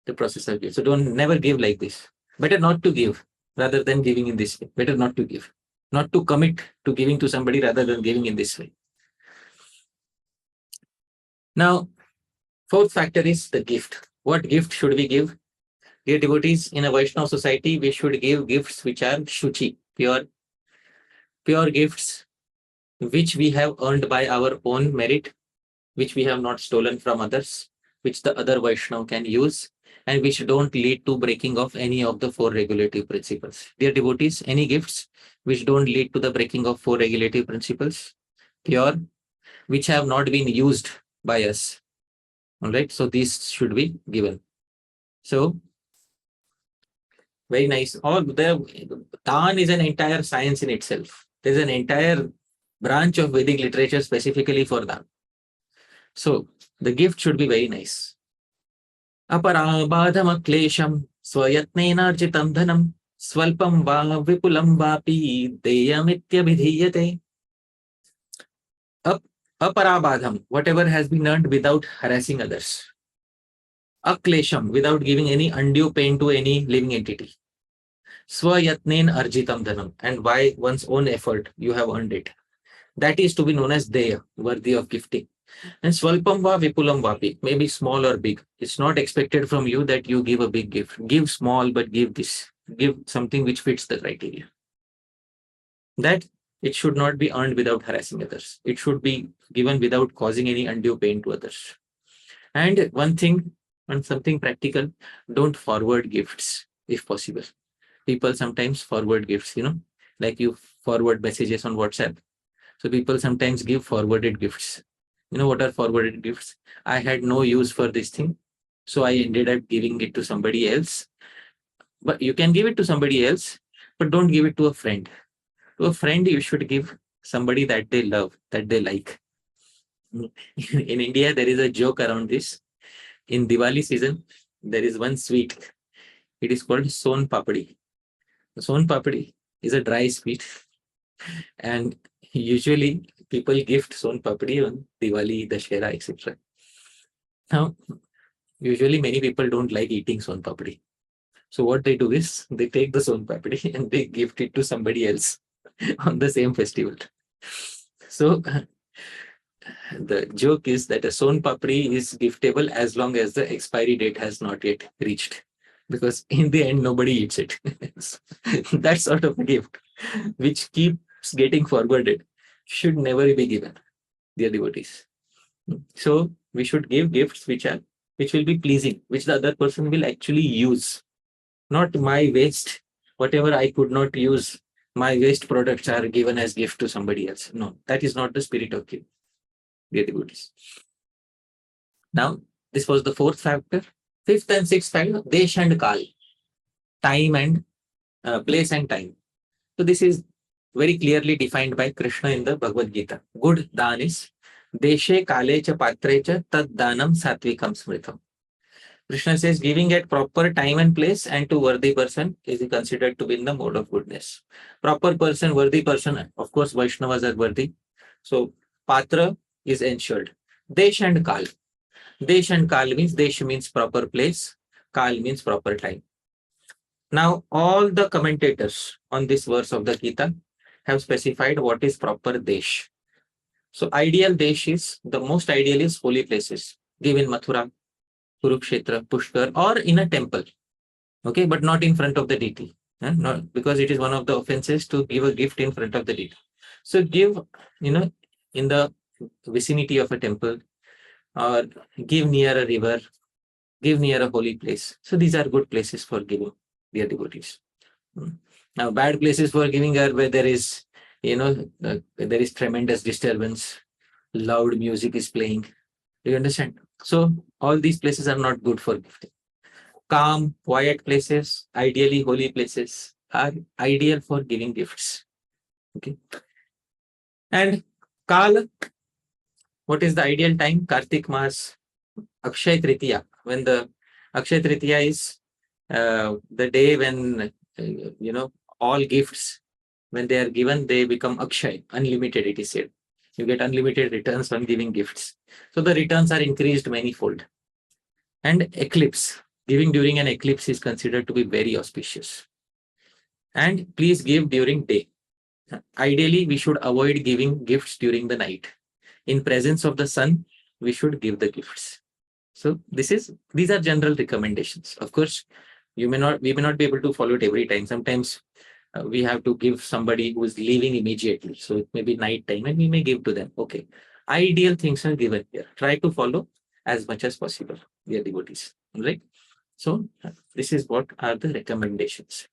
the process of giving. So never give like this. Better not to give rather than giving in this way. Better not to give. Not to commit to giving to somebody rather than giving in this way. Now, 4th factor is the gift. What gift should we give? Dear devotees, in a Vaishnava society, we should give gifts which are shuchi, pure gifts, which we have earned by our own merit, which we have not stolen from others, which the other Vaishnava can use, and which don't lead to breaking of any of the 4 regulative principles. Dear devotees, any gifts which don't lead to the breaking of 4 regulative principles, pure, which have not been used by us. All right, so these should be given. So, very nice. Dān is an entire science in itself. There's an entire branch of Vedic literature specifically for Dān. So, the gift should be very nice. Aparabādham aklesham swayatnenarjitam dhanam swalpam va vipulam vapi deyamitya vidhiyate. Aparabādham, whatever has been earned without harassing others. Aklesham, without giving any undue pain to any living entity. Swayatnen arjitam dhanam, and by one's own effort you have earned it. That is to be known as deya, worthy of gifting. And swalpam va vipulam vapi, maybe small or big. It's not expected from you that you give a big gift. Give small, but give this. Give something which fits the criteria. That it should not be earned without harassing others. It should be given without causing any undue pain to others. And one thing, and something practical, don't forward gifts if possible. People sometimes forward gifts, like you forward messages on WhatsApp. So people sometimes give forwarded gifts. What are forwarded gifts? I had no use for this thing, so I ended up giving it to somebody else. But you can give it to somebody else, but don't give it to a friend. To a friend, you should give somebody that they love, that they like. In India, there is a joke around this. In Diwali season, there is one sweet. It is called Son Papadi. Son Papadi is a dry sweet, and usually people gift Son Papadi on Diwali, Dashera, etc. Now, usually many people don't like eating Son Papadi. So what they do is they take the Son Papadi and they gift it to somebody else on the same festival. So the joke is that a Son Papdi is giftable as long as the expiry date has not yet reached, because in the end nobody eats it. That sort of a gift, which keeps getting forwarded, should never be given, dear devotees. So we should give gifts which will be pleasing, which the other person will actually use. Not my waste, whatever I could not use, my waste products are given as gift to somebody else. No, that is not the spirit of giving, dear devotees. Now, this was the fourth factor. Fifth and sixth factor, Desh and Kal, time and place and time. So this is very clearly defined by Krishna in the Bhagavad Gita. Good dan is Deshe Kale cha Patre cha Tad Danam Satvikam Smritam. Krishna says giving at proper time and place and to worthy person is considered to be in the mode of goodness. Proper person, worthy person, of course Vaishnavas are worthy. So Patra is ensured. Desh and Kal. Desh and Kal means Desh means proper place, Kal means proper time. Now all the commentators on this verse of the Gita have specified what is proper Desh. So ideal Desh is, the most ideal is holy places. Give in Mathura, Kurukshetra, Pushkar, or in a temple. Okay, but not in front of the deity. Not, because it is one of the offenses to give a gift in front of the deity. So give, in the vicinity of a temple, or give near a river, give near a holy place. So these are good places for giving, dear devotees. Now, bad places for giving are where there is, there is tremendous disturbance, loud music is playing. Do you understand? So all these places are not good for gifting. Calm, quiet places, ideally holy places, are ideal for giving gifts. Okay. And Kal, what is the ideal time? Kartik Mas, Akshay Tritiya. When the Akshay Tritiya is the day when, all gifts, when they are given, they become Akshay, unlimited, it is said. You get unlimited returns when giving gifts. So the returns are increased manifold. And eclipse, giving during an eclipse is considered to be very auspicious. And please give during day. Ideally, we should avoid giving gifts during the night. In presence of the sun, we should give the gifts. So these are general recommendations. Of course, we may not be able to follow it every time. Sometimes we have to give somebody who is leaving immediately. So it may be night time and we may give to them. Okay. Ideal things are given here. Try to follow as much as possible, dear devotees. Right? So this is what are the recommendations.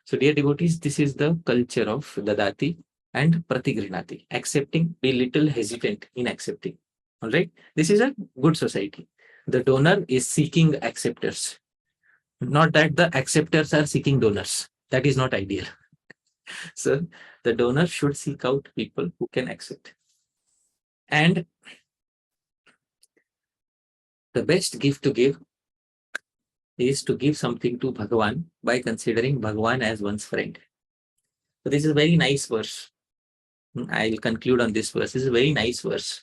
So dear devotees, this is the culture of dadti and pratigrhnati. Accepting, be little hesitant in accepting. All right. This is a good society. The donor is seeking acceptors. Not that the acceptors are seeking donors. That is not ideal. So the donor should seek out people who can accept. And the best gift to give is to give something to Bhagavan by considering Bhagavan as one's friend. So this is a very nice verse. I'll conclude on this verse. This is a very nice verse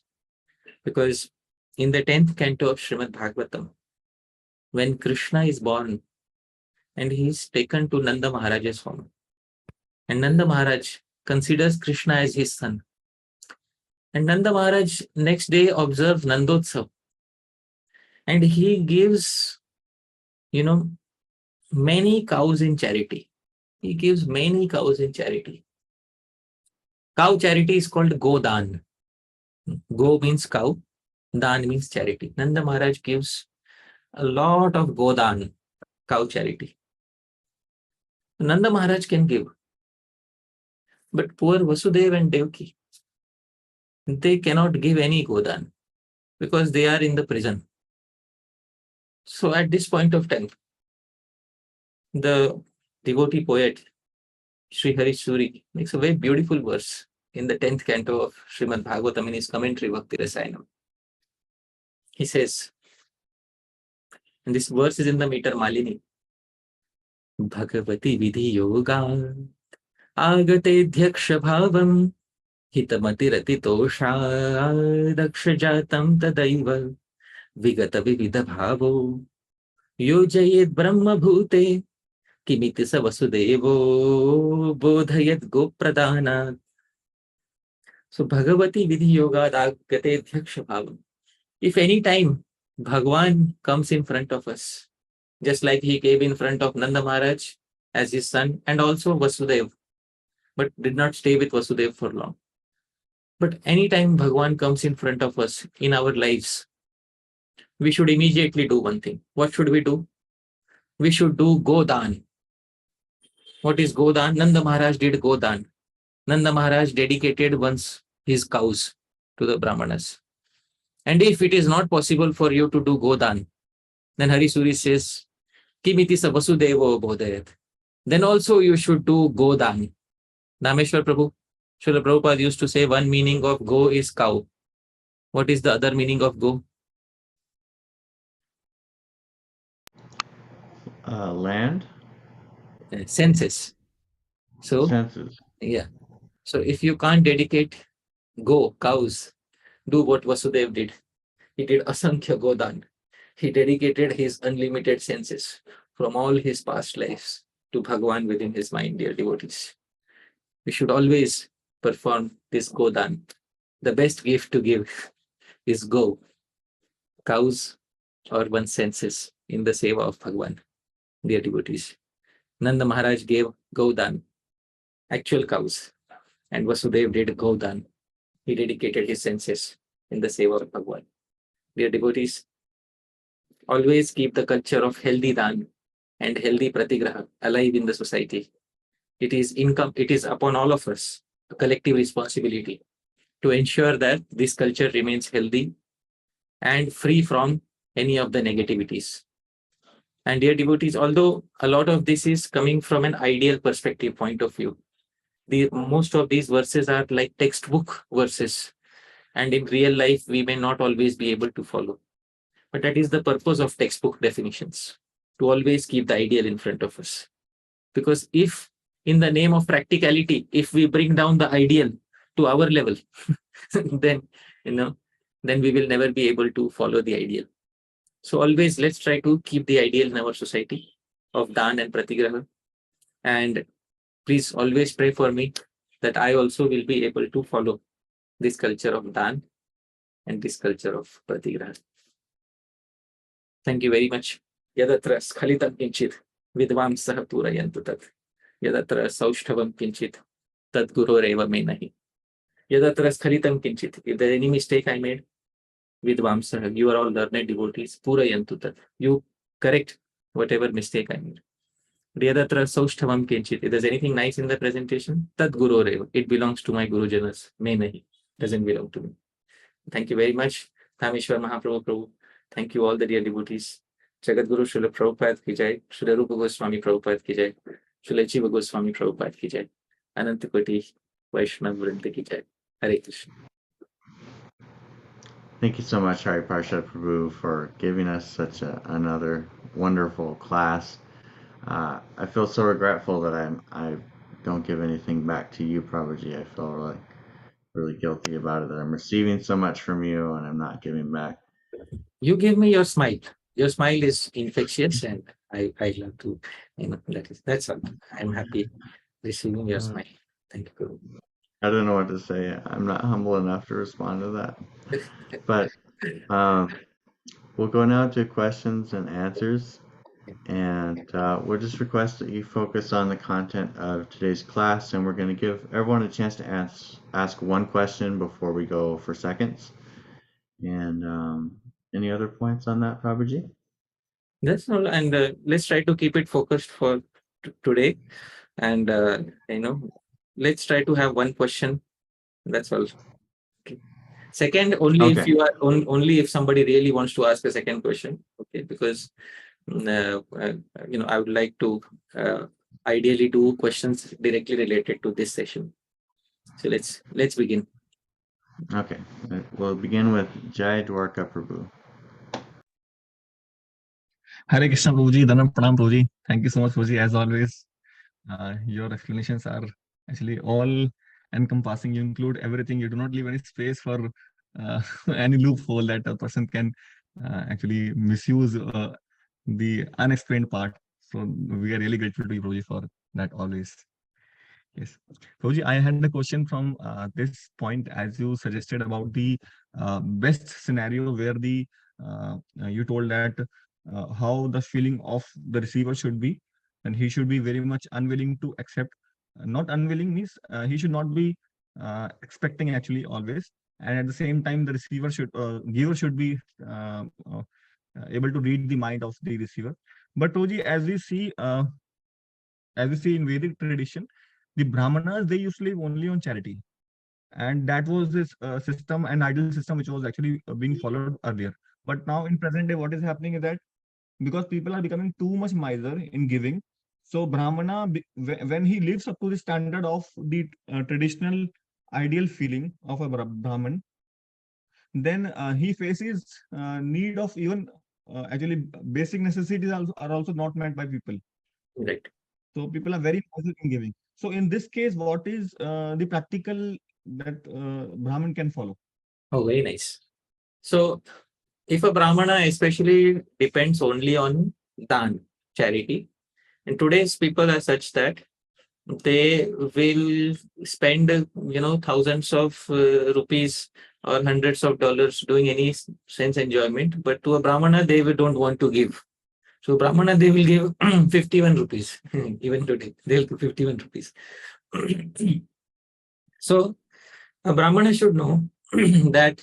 because in the 10th canto of Srimad Bhagavatam, when Krishna is born and he is taken to Nanda Maharaj's home, and Nanda Maharaj considers Krishna as his son. And Nanda Maharaj next day observes Nandotsav and he gives, many cows in charity. He gives many cows in charity. Cow charity is called Godan. Go means cow, Dan means charity. Nanda Maharaj gives a lot of Godan, cow charity. Nanda Maharaj can give. But poor Vasudeva and Devaki, they cannot give any Godan because they are in the prison. So at this point of time, the devotee poet Sri Harisuri makes a very beautiful verse. in the 10th canto of Srimad Bhagavatam in his commentary Bhakti Rasayanam. He says, and this verse is in the meter Malini, Bhagavati vidhi yoga agate dhyaksha bhavam hitamati ratitosha daksha jatam tadaiva vigata vividha bhavo yojayet brahma bhute kimiti sa vasudevo bodhayat gopradana. So Bhagavati vidhi yoga agate dhyaksha bhavam. If any time Bhagwan comes in front of us, just like he came in front of Nanda Maharaj as his son and also Vasudev, but did not stay with Vasudev for long. But anytime Bhagwan comes in front of us in our lives, we should immediately do one thing. What should we do? We should do Godan. What is Godan? Nanda Maharaj did Godan. Nanda Maharaj dedicated once his cows to the Brahmanas. And if it is not possible for you to do Godan, then Harisuri says, Kimiti sa Vasudevo bodhayat. Then also you should do Godan. Dhāmeśvara Prabhu, Srila Prabhupada used to say one meaning of go is cow. What is the other meaning of go? Land? Senses. So, Senses. yeah. So if you can't dedicate go, cows, do what Vasudev did. He did Asankhya Godan. He dedicated his unlimited senses from all his past lives to Bhagwan within his mind, dear devotees. We should always perform this Godan. The best gift to give is go, cows or one's senses in the seva of Bhagwan, dear devotees. Nanda Maharaj gave Godan, actual cows, and Vasudev did Godan. He dedicated his senses in the seva of Bhagwan. Dear devotees, always keep the culture of healthy dan and healthy pratigraha alive in the society. It is upon all of us a collective responsibility to ensure that this culture remains healthy and free from any of the negativities. And dear devotees, although a lot of this is coming from an ideal perspective point of view, most of these verses are like textbook verses, and in real life we may not always be able to follow. But that is the purpose of textbook definitions, to always keep the ideal in front of us. Because if in the name of practicality, if we bring down the ideal to our level, then we will never be able to follow the ideal. So always let's try to keep the ideal in our society of Dan and Pratigraha. And please always pray for me that I also will be able to follow this culture of Dan and this culture of Pratigraha. Thank you very much. Yadatra Skhalitam Kinchit Vidvamsah Purayantu Tat. Yadatra Saushthavam Kinchit Tad Guroreva Menahi. Yadatra Skhalitam Kinchit. If there is any mistake I made, Vidvamsah, you are all learned devotees, Purayantu Tat. You correct whatever mistake I made. Yadatra Saushthavam Kinchit. If there's anything nice in the presentation, Tad Guroreva. It belongs to my Gurujanas. Menahi. Doesn't belong to me. Thank you very much. Dhāmeśvara Mahāprabhu Prabhu. Thank you all the dear devotees. Jagat Guru Srila Prabhupada ki jai. Srila Rupa Goswami Prabhupada ki jai. Srila Jiva Goswami Prabhupada ki jai. Ananta Koti Vaishnava Vrinda ki jai. Hare Krishna. Thank you so much, Hari Parsad Prabhu, for giving us such another wonderful class. I feel so regretful that I don't give anything back to you, Prabhuji. I feel like really guilty about it, that I'm receiving so much from you and I'm not giving back. You give me your smile. Your smile is infectious, and I love to, that's all. I'm happy receiving your smile. Thank you, Guru. I don't know what to say. I'm not humble enough to respond to that. But we'll go now to questions and answers. And we'll just request that you focus on the content of today's class, and we're going to give everyone a chance to ask one question before we go for seconds. And any other points on that, Prabhuji? That's all. And let's try to keep it focused for today. And, let's try to have one question. That's all. Okay. Second, only if you are only if somebody really wants to ask a second question. Okay, because I would like to ideally do questions directly related to this session. So let's begin. Okay, we'll begin with Jai Dwarka Prabhu. Hare Krishna Prabhuji, Dhanam Pranam Prabhuji. Thank you so much Prabhuji, as always. Your explanations are actually all encompassing. You include everything. You do not leave any space for any loophole that a person can actually misuse the unexplained part. So we are really grateful to you Prabhuji for that always. Yes. Prabhuji, I had a question from this point, as you suggested about the best scenario where the you told that how the feeling of the receiver should be, and he should be very much unwilling to accept. Not unwilling means he should not be expecting actually always, and at the same time the receiver should giver should be able to read the mind of the receiver. But Prabhuji, as we see in Vedic tradition, the Brahmanas, they used to live only on charity. And that was this system and ideal system which was actually being followed earlier. But now in present day, what is happening is that because people are becoming too much miser in giving, so Brahmana, when he lives up to the standard of the traditional ideal feeling of a Brahman, then he faces need of even actually basic necessities are also not met by people. Right. So people are very positive in giving. So in this case, what is the practical that Brahmin can follow? Oh, very nice. So if a Brahmana especially depends only on dan, charity, and today's people are such that they will spend, thousands of rupees or hundreds of dollars doing any sense enjoyment, but to a Brahmana, they don't want to give. So Brahmana, they will give 51 rupees. Even today, they'll give 51 rupees. So a Brahmana should know that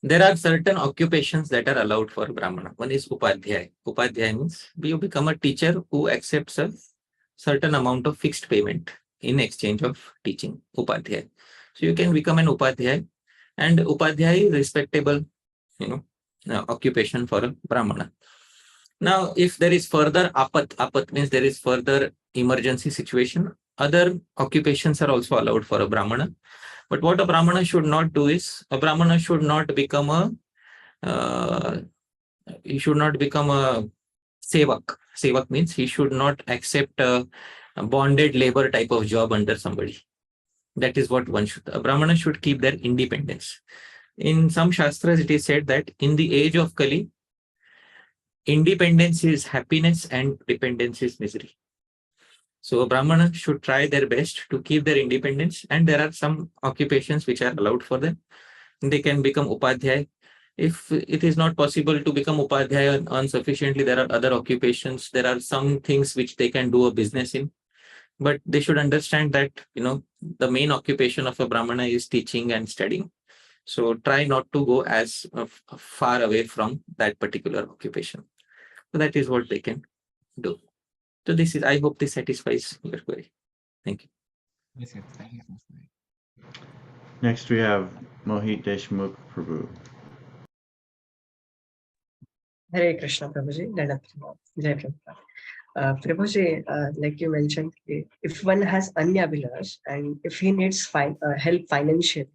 there are certain occupations that are allowed for Brahmana. One is Upadhyay. Upadhyay means you become a teacher who accepts a certain amount of fixed payment in exchange of teaching. Upadhyay. So you can become an Upadhyay, and Upadhyay is respectable, occupation for a Brahmana. Now, if there is further apat means there is further emergency situation, other occupations are also allowed for a Brahmana. But what a Brahmana should not do is, a Brahmana should not become he should not become a sevak. Sevak means he should not accept a bonded labor type of job under somebody. That is what one should. A Brahmana should keep their independence. In some Shastras, it is said that in the age of Kali, independence is happiness and dependence is misery. So a Brahmana should try their best to keep their independence, and there are some occupations which are allowed for them. They can become Upadhyay. If it is not possible to become Upadhyay and earn sufficiently, there are other occupations. There are some things which they can do a business in. But they should understand that, the main occupation of a Brahmana is teaching and studying. So try not to go as far away from that particular occupation. So that is what they can do. So I hope this satisfies your query. Thank you. Yes, yes. Thank you. Next we have Mohit Deshmukh Prabhu. Hare Krishna Prabhuji, Jai Prabhupada. Prabhuji, like you mentioned, if one has Anya Abhilash and if he needs help financially,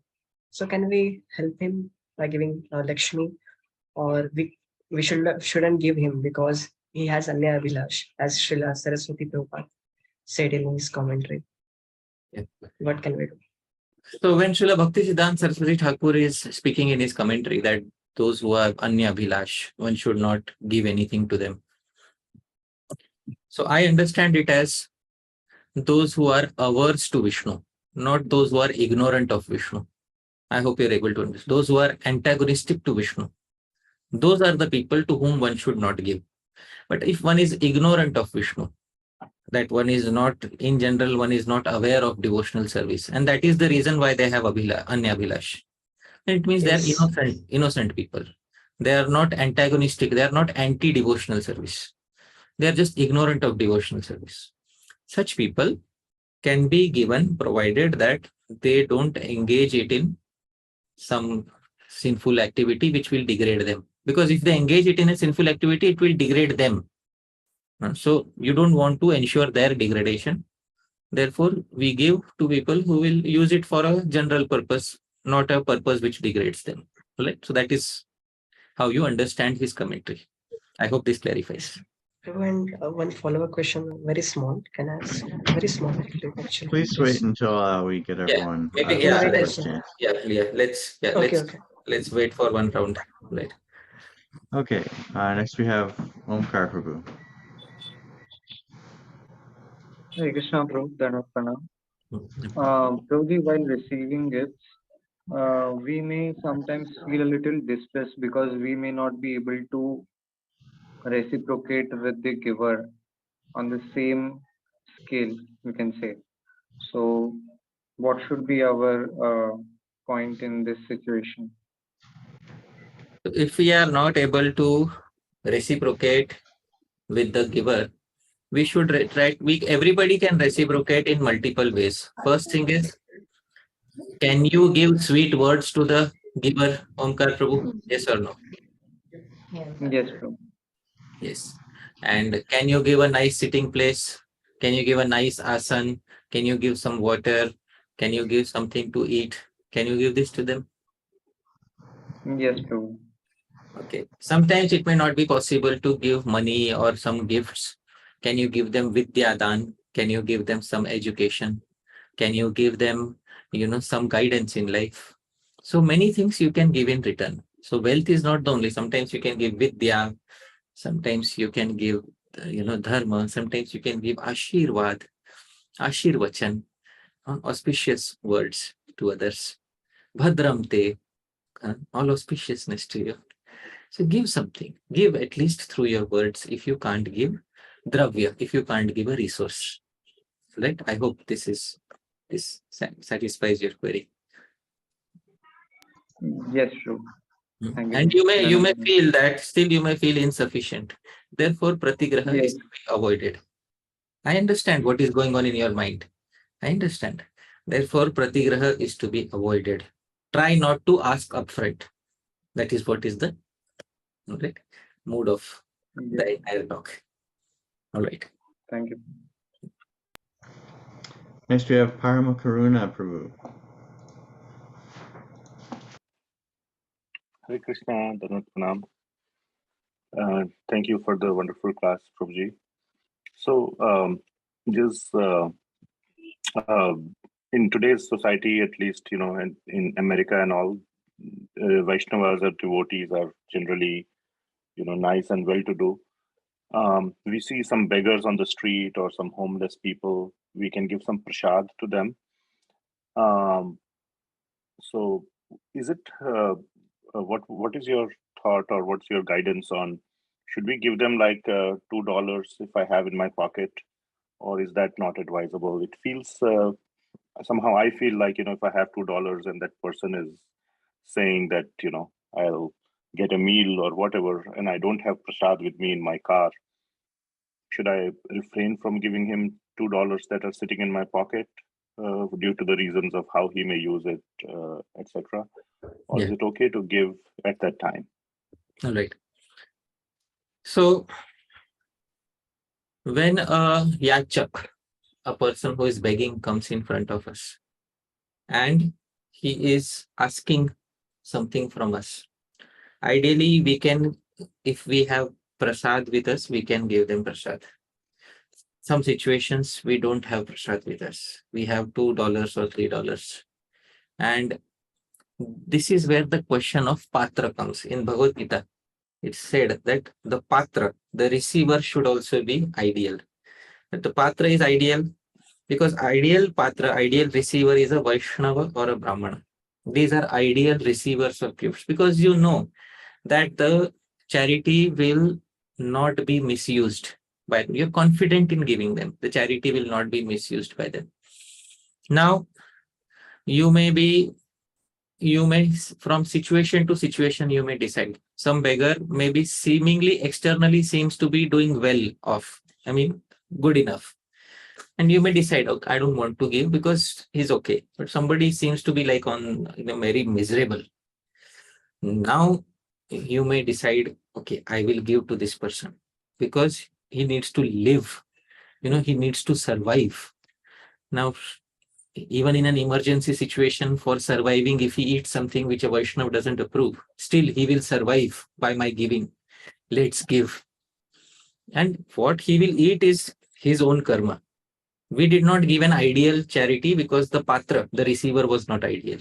so can we help him by giving Lakshmi, or we shouldn't give him because he has Anya Abhilash, as Srila Saraswati Prabhupada said in his commentary? Yeah. What can we do? So when Srila Bhaktisiddhanta Saraswati Thakura is speaking in his commentary that those who have Anya Abhilash, one should not give anything to them. So I understand it as those who are averse to Vishnu, not those who are ignorant of Vishnu. I hope you're able to understand. Those who are antagonistic to Vishnu, those are the people to whom one should not give. But if one is ignorant of Vishnu, that one is not, in general, one is not aware of devotional service, and that is the reason why they have Anya Abhilash. It means Yes. they are innocent people. They are not antagonistic. They are not anti-devotional service. They are just ignorant of devotional service. Such people can be given provided that they don't engage it in some sinful activity which will degrade them. Because if they engage it in a sinful activity, it will degrade them. So you don't want to ensure their degradation. Therefore, we give to people who will use it for a general purpose, not a purpose which degrades them. Right? So that is how you understand his commentary. I hope this clarifies. And one follow-up question, very small. Can I ask? Very small, actually. Please wait until we get everyone Maybe, Yeah, a wait, chance. let's wait for one round. Right. Okay, next we have Omkar Prabhu. Hare Krishna Prabhu, Dhanapana. Prabhuji, while receiving gifts, we may sometimes feel a little distressed because we may not be able to reciprocate with the giver on the same scale, we can say. So, what should be our point in this situation? If we are not able to reciprocate with the giver, we should try. Everybody can reciprocate in multiple ways. First thing is, can you give sweet words to the giver, Omkar Prabhu? Yes or no? Yes, Prabhu. Yes. And can you give a nice sitting place? Can you give a nice asan? Can you give some water? Can you give something to eat? Can you give this to them? Yes, Prabhu. Okay. Sometimes it may not be possible to give money or some gifts. Can you give them vidyadan? Can you give them some education? Can you give them, some guidance in life? So many things you can give in return. So wealth is not the only. Sometimes you can give vidya. Sometimes you can give, dharma. Sometimes you can give ashirvad, ashirvachan, auspicious words to others. Bhadram te, all auspiciousness to you. So give something. Give at least through your words. If you can't give dravya, if you can't give a resource. Right? I hope this satisfies your query. Yes, Prabhu. Thank And you may feel that still you may feel insufficient. Therefore, pratigraha is to be avoided. I understand what is going on in your mind. I understand. Therefore, pratigraha is to be avoided. Try not to ask upfront. That is what is the mood of the entire talk. All right. Thank you. Next we have Parama Karuna Prabhu. Hare Krishna, Dhanat Pranam. Thank you for the wonderful class, Prabhuji. So, just in today's society, at least, in America and all, Vaishnavas or devotees are generally, nice and well-to-do. We see some beggars on the street or some homeless people. We can give some prasad to them. So, is it what is your thought or what's your guidance on? Should we give them like $2 if I have in my pocket, or is that not advisable? It feels somehow I feel like if I have $2 and that person is saying that I'll get a meal or whatever, and I don't have prasad with me in my car, should I refrain from giving him $2 that are sitting in my pocket due to the reasons of how he may use it, etc.? Or is it okay to give at that time? All right. So, when a yachak, a person who is begging, comes in front of us and he is asking something from us, ideally we can, if we have prasad with us, we can give them prasad. Some situations we don't have prasad with us. We have $2 or $3. And this is where the question of patra comes. In Bhagavad Gita, it's said that the patra, the receiver, should also be ideal. That the patra is ideal because ideal patra, ideal receiver is a Vaishnava or a Brahmana. These are ideal receivers of gifts because you know that the charity will not be misused by them. You're confident in giving them. The charity will not be misused by them. Now, you may from situation to situation, you may decide. Some beggar maybe seemingly externally seems to be doing well off. I mean, good enough. And you may decide, okay, I don't want to give because he's okay. But somebody seems to be like on, very miserable. Now you may decide, okay, I will give to this person because he needs to live. He needs to survive. Now, even in an emergency situation for surviving, if he eats something which a Vaishnava doesn't approve, still he will survive by my giving. Let's give. And what he will eat is his own karma. We did not give an ideal charity because the patra, the receiver, was not ideal.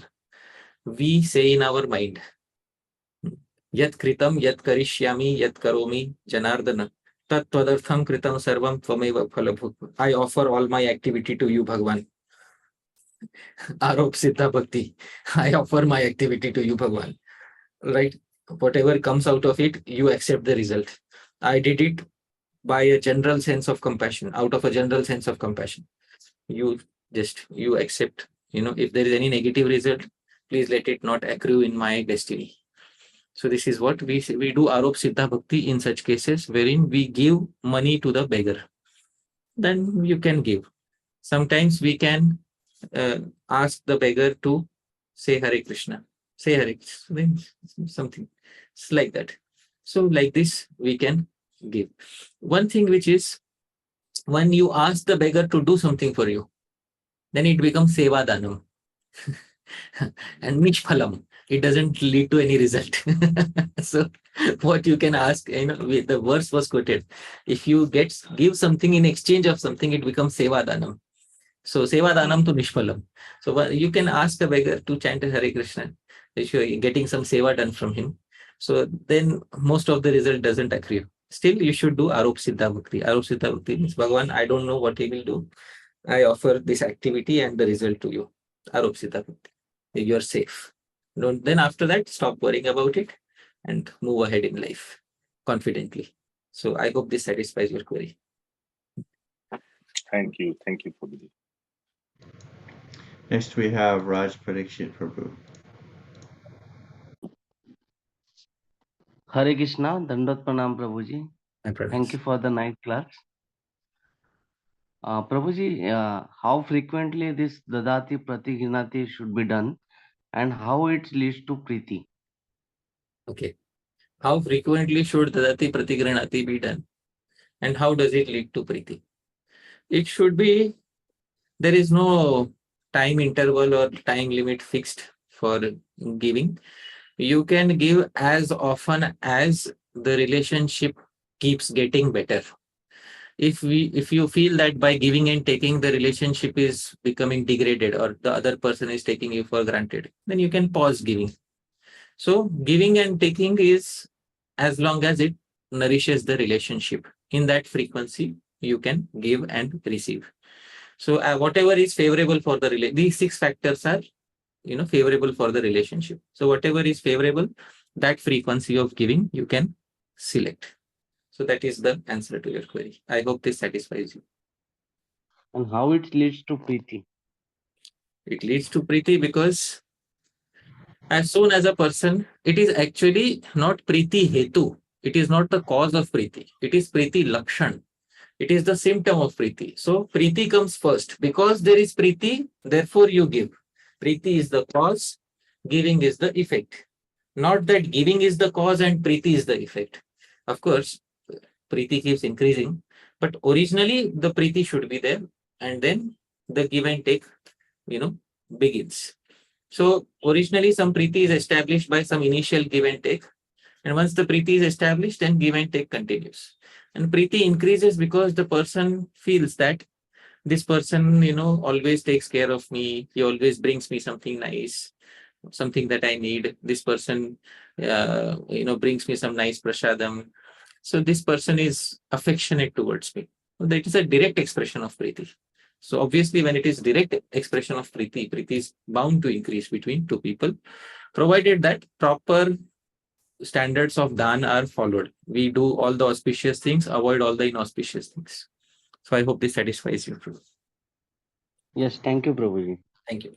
We say in our mind, Yat kritam, yat karishyami, yat karomi, janardana, tat tvadartham kritam sarvam tvameva phalabhut. I offer all my activity to you, Bhagwan. Arop Siddha Bhakti. I offer my activity to you, Bhagwan. Right? Whatever comes out of it, you accept the result. I did it by a general sense of compassion, out of a general sense of compassion. You accept, if there is any negative result, please let it not accrue in my destiny. So this is what we do Arop Siddha Bhakti in such cases wherein we give money to the beggar. Then you can give. Sometimes we can ask the beggar to say Hare Krishna, say Hare Krishna, something. It's like that. So like this, we can give. One thing which is, when you ask the beggar to do something for you, then it becomes Seva Danam. And Nishphalam. It doesn't lead to any result. So what you can ask, the verse was quoted. If you give something in exchange of something, it becomes Seva Danam. So Seva Danam to Nishphalam. So you can ask a beggar to chant Hare Krishna if you're getting some Seva done from him. So then most of the result doesn't accrue. Still, you should do Arop Siddha Bhakti. Arop Siddha Bhakti means, Bhagavan, I don't know what he will do. I offer this activity and the result to you. Arop Siddha Bhakti. You're safe. Then after that, stop worrying about it and move ahead in life confidently. So I hope this satisfies your query. Thank you. Thank you, Prabhuji. Next we have Raj Parikshit Prabhu. Hare Krishna, Dandat Pranam Prabhuji. Thank you for the nice class. Prabhuji, how frequently this dadti pratigrhnati should be done and how it leads to priti? Okay. How frequently should dadti pratigrhnati be done and how does it lead to priti? It should be, there is no time interval or time limit fixed for giving. You can give as often as the relationship keeps getting better. If you feel that by giving and taking the relationship is becoming degraded or the other person is taking you for granted, then you can pause giving. So giving and taking is as long as it nourishes the relationship. In that frequency, you can give and receive. So whatever is favorable for the relationship, these 6 factors are favorable for the relationship. So whatever is favorable, that frequency of giving you can select. So that is the answer to your query. I hope this satisfies you. And how it leads to priti? It leads to priti because as soon as a person, it is actually not priti hetu. It is not the cause of priti. It is priti lakshan. It is the symptom of priti. So priti comes first. Because there is priti, therefore you give. Priti is the cause, giving is the effect. Not that giving is the cause and priti is the effect. Of course, priti keeps increasing, but originally the priti should be there and then the give and take, begins. So originally some priti is established by some initial give and take. And once the priti is established, then give and take continues. And priti increases because the person feels that this person, always takes care of me. He always brings me something nice, something that I need. This person, brings me some nice prasadam. So this person is affectionate towards me. That is a direct expression of priti. So obviously when it is direct expression of priti, priti is bound to increase between two people, provided that proper standards of dan are followed. We do all the auspicious things, avoid all the inauspicious things. So I hope this satisfies you. Yes, thank you, Prabhuji. Thank you.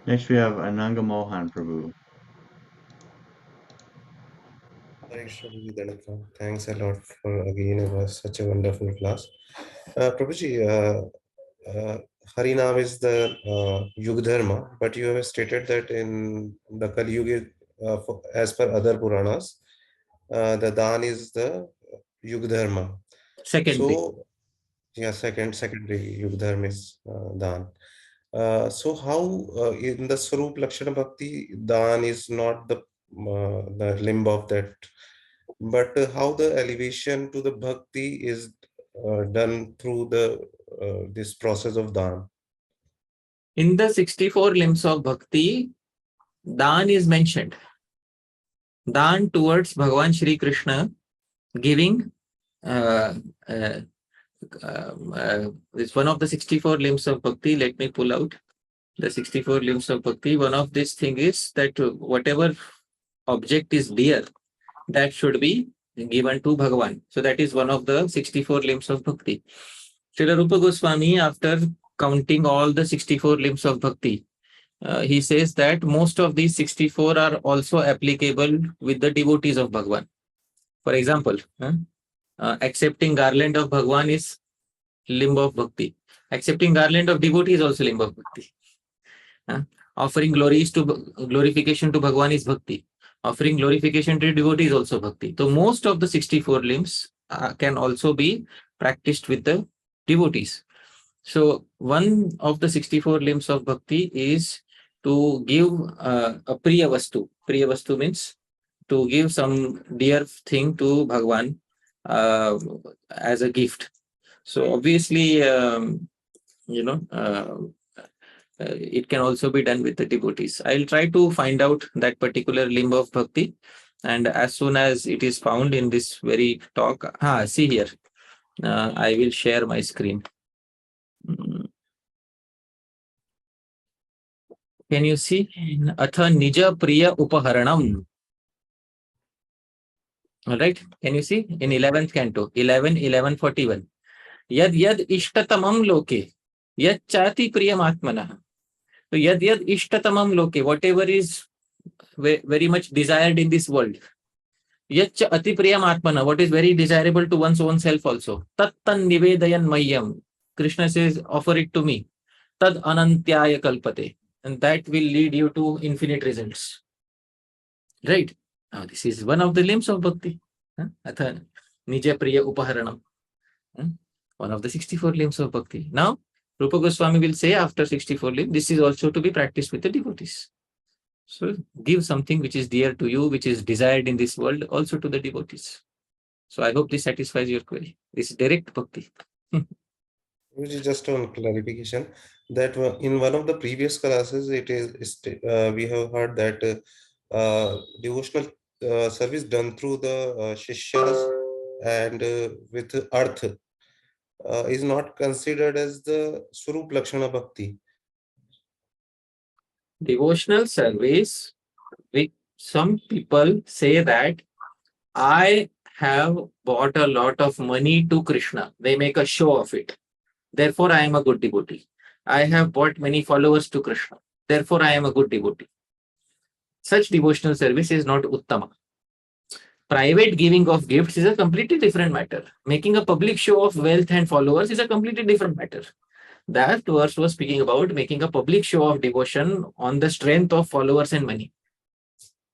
Next we have Ananga Mohan Prabhu. Thanks a lot for again such a wonderful class. Prabhuji, Harinam is the Yug Dharma, but you have stated that in the Kali Yuga, as per other Puranas, the Dan is the Yug Dharma. Second So, thing. Yeah, secondary Yugdharma is Dan. So how in the Swarup Lakshana Bhakti, Dan is not the limb of that, but how the elevation to the Bhakti is done through the this process of Dan. In the 64 limbs of bhakti, Dan is mentioned. Dan towards Bhagavan Shri Krishna, giving it's one of the 64 limbs of bhakti. Let me pull out the 64 limbs of bhakti. One of this thing is that whatever object is dear, that should be given to Bhagavan. So that is one of the 64 limbs of bhakti. Srila Rupa Goswami, after counting all the 64 limbs of bhakti, he says that most of these 64 are also applicable with the devotees of Bhagavan. For example, accepting garland of Bhagavan is limb of bhakti. Accepting garland of devotee is also limb of bhakti. Offering glorification to Bhagavan is bhakti. Offering glorification to devotee is also bhakti. So most of the 64 limbs can also be practiced with the devotees. So one of the 64 limbs of bhakti is to give a priya vastu. Priya vastu means to give some dear thing to Bhagavan as a gift. So obviously, it can also be done with the devotees. I'll try to find out that particular limb of bhakti, and as soon as it is found in this very talk, see here, I will share my screen. Can you see? Atha nija priya upaharanam. All right. Can you see? In 11th canto, 11:41. Yad ishtatamam loke. Yad chati priyam atmanah. So yad ishtatamam loke. Whatever is very much desired in this world. Yad ati priyam atmanah. What is very desirable to one's own self also. Tattan nivedayan mayam. Krishna says, offer it to me. Tad anantyaya kalpate. And that will lead you to infinite results. Right? Now, this is one of the limbs of bhakti. Atha nija priya upaharanam. One of the 64 limbs of bhakti. Now, Rupa Goswami will say after 64 limbs, this is also to be practiced with the devotees. So, give something which is dear to you, which is desired in this world, also to the devotees. So, I hope this satisfies your query. This is direct bhakti. Which is just on clarification that in one of the previous classes, we have heard that devotional service done through the shishyas and with arth is not considered as the Swarup Lakshana Bhakti. Devotional service, some people say that I have bought a lot of money to Krishna. They make a show of it. Therefore, I am a good devotee. I have bought many followers to Krishna. Therefore, I am a good devotee. Such devotional service is not uttama. Private giving of gifts is a completely different matter. Making a public show of wealth and followers is a completely different matter. That verse was speaking about making a public show of devotion on the strength of followers and money.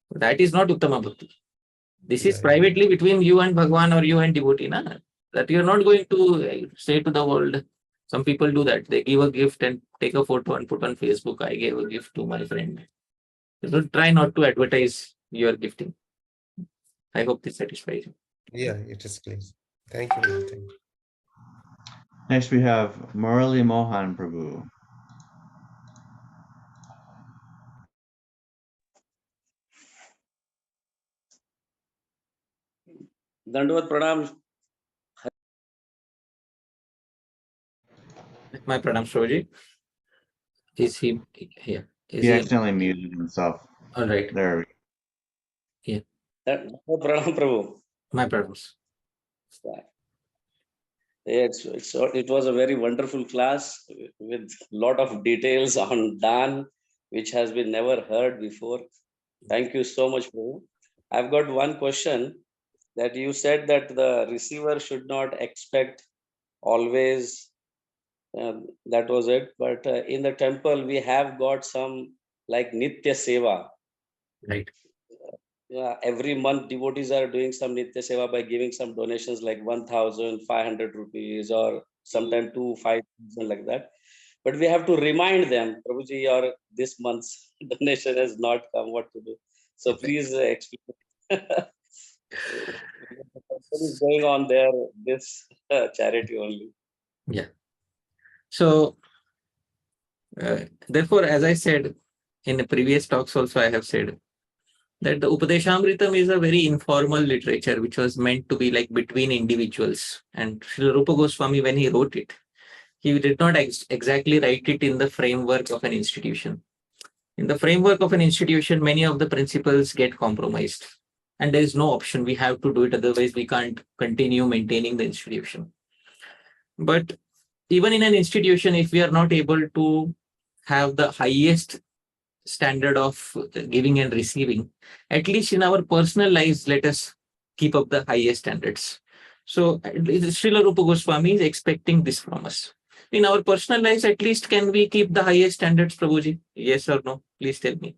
That is not uttama bhakti. This is privately between you and Bhagwan or you and devotee. That you are not going to say to the world. Some people do that. They give a gift and take a photo and put on Facebook. I gave a gift to my friend. So try not to advertise your gifting. I hope this satisfies you. Yeah, it is clear. Thank you. Thank you. Next, we have Murali Mohan Prabhu. Dandavat Pranam. My pranam, Shroji. Is he here? He accidentally muted himself. All right. There we go. Yeah. Pranam Prabhu. My pranams. It was a very wonderful class with a lot of details on Dan, which has been never heard before. Thank you so much, Prabhu. I've got one question that you said that the receiver should not expect always. That was it. But in the temple, we have got some like Nitya Seva. Right. Every month, devotees are doing some Nitya Seva by giving some donations like 1,500 rupees or sometimes 2,000-5,000 like that. But we have to remind them, Prabhuji, your this month's donation has not come, what to do. So please explain. The person is going on there, this charity only. Yeah. So, therefore, as I said in the previous talks also, I have said that the Upadeshamritam is a very informal literature which was meant to be like between individuals. And Srila Rupa Goswami, when he wrote it, he did not exactly write it in the framework of an institution. In the framework of an institution, many of the principles get compromised. And there is no option. We have to do it. Otherwise, we can't continue maintaining the institution. But even in an institution, if we are not able to have the highest standard of giving and receiving, at least in our personal lives, let us keep up the highest standards. So Srila Rupa Goswami is expecting this from us. In our personal lives, at least can we keep the highest standards, Prabhuji? Yes or no? Please tell me.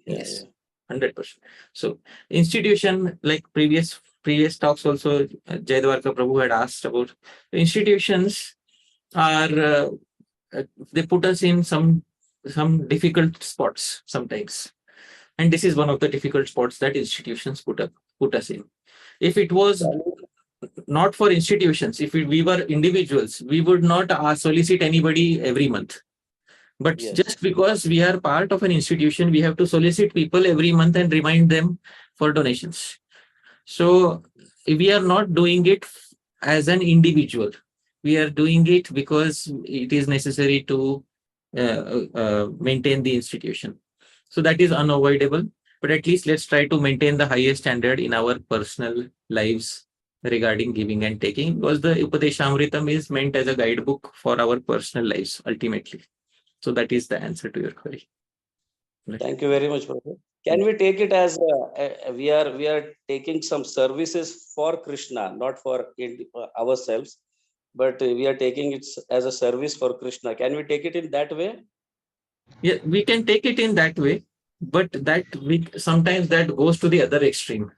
Yes, 100%. So institution, like previous talks also, Jayadwarka Prabhu had asked about, institutions are, they put us in some difficult spots sometimes. And this is one of the difficult spots that institutions put us in. If it was not for institutions, if we were individuals, we would not solicit anybody every month. But just because we are part of an institution, we have to solicit people every month and remind them for donations. So we are not doing it as an individual. We are doing it because it is necessary to maintain the institution. So that is unavoidable. But at least let's try to maintain the highest standard in our personal lives regarding giving and taking, because the Upadeshamritam is meant as a guidebook for our personal lives ultimately. So that is the answer to your query. Thank you very much, Prabhu. Can we take it as we are taking some services for Krishna, not for ourselves, but we are taking it as a service for Krishna. Can we take it in that way? Yeah, we can take it in that way, but that sometimes that goes to the other extreme.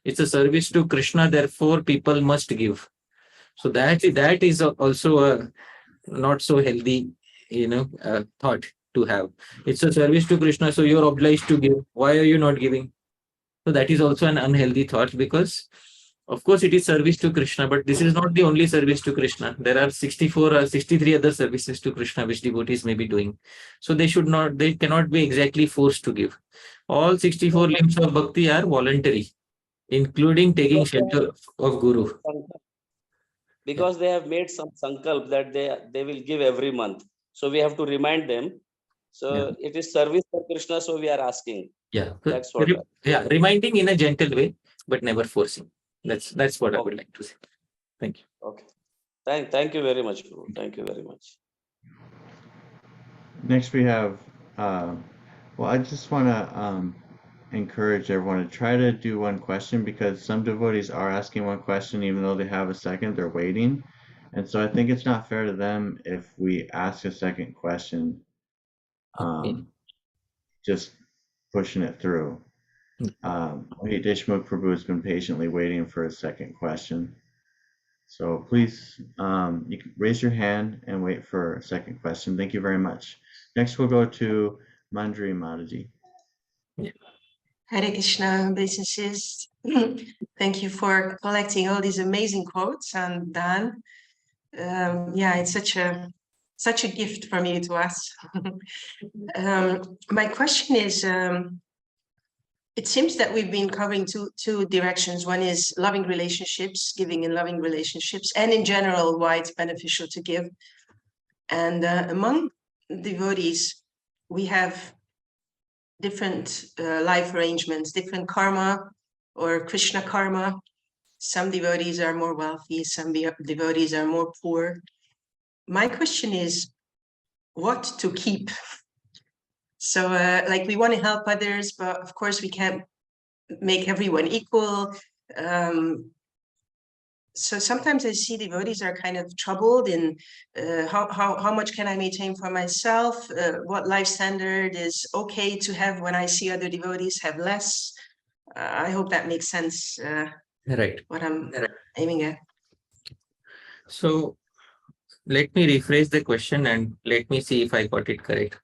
It's a service to Krishna, therefore people must give. So that is also a not so healthy, thought to have. It's a service to Krishna, so you're obliged to give. Why are you not giving? So that is also an unhealthy thought, because of course it is service to Krishna, but this is not the only service to Krishna. There are 64 or 63 other services to Krishna which devotees may be doing. So they cannot be exactly forced to give. All 64 limbs of bhakti are voluntary, including taking shelter of Guru. Because they have made some sankalp that they will give every month. So we have to remind them. So it is service for Krishna, so we are asking. Yeah, that's what. Reminding in a gentle way, but never forcing. That's what I would like to say. Thank you. Okay. Thank you very much, Prabhu. Thank you very much. Next we have, well, I just want to encourage everyone to try to do one question, because some devotees are asking one question even though they have a second, they're waiting. And so I think it's not fair to them if we ask a second question, just pushing it through. Deshmukh Prabhu has been patiently waiting for a second question. So please, you can raise your hand and wait for a second question. Thank you very much. Next, we'll go to Mandri Mataji. Hare Krishna, obeisances. Thank you for collecting all these amazing quotes on Dan. It's such a gift from you to us. My question is, it seems that we've been covering two directions. One is loving relationships, giving in loving relationships, and in general, why it's beneficial to give. And among devotees, we have different life arrangements, different karma or Krishna karma. Some devotees are more wealthy, some devotees are more poor. My question is, what to keep? So like we want to help others, but of course we can't make everyone equal. So sometimes I see devotees are kind of troubled in how much can I maintain for myself? What life standard is okay to have when I see other devotees have less? I hope that makes sense. Right. What I'm aiming at. So let me rephrase the question and let me see if I got it correct.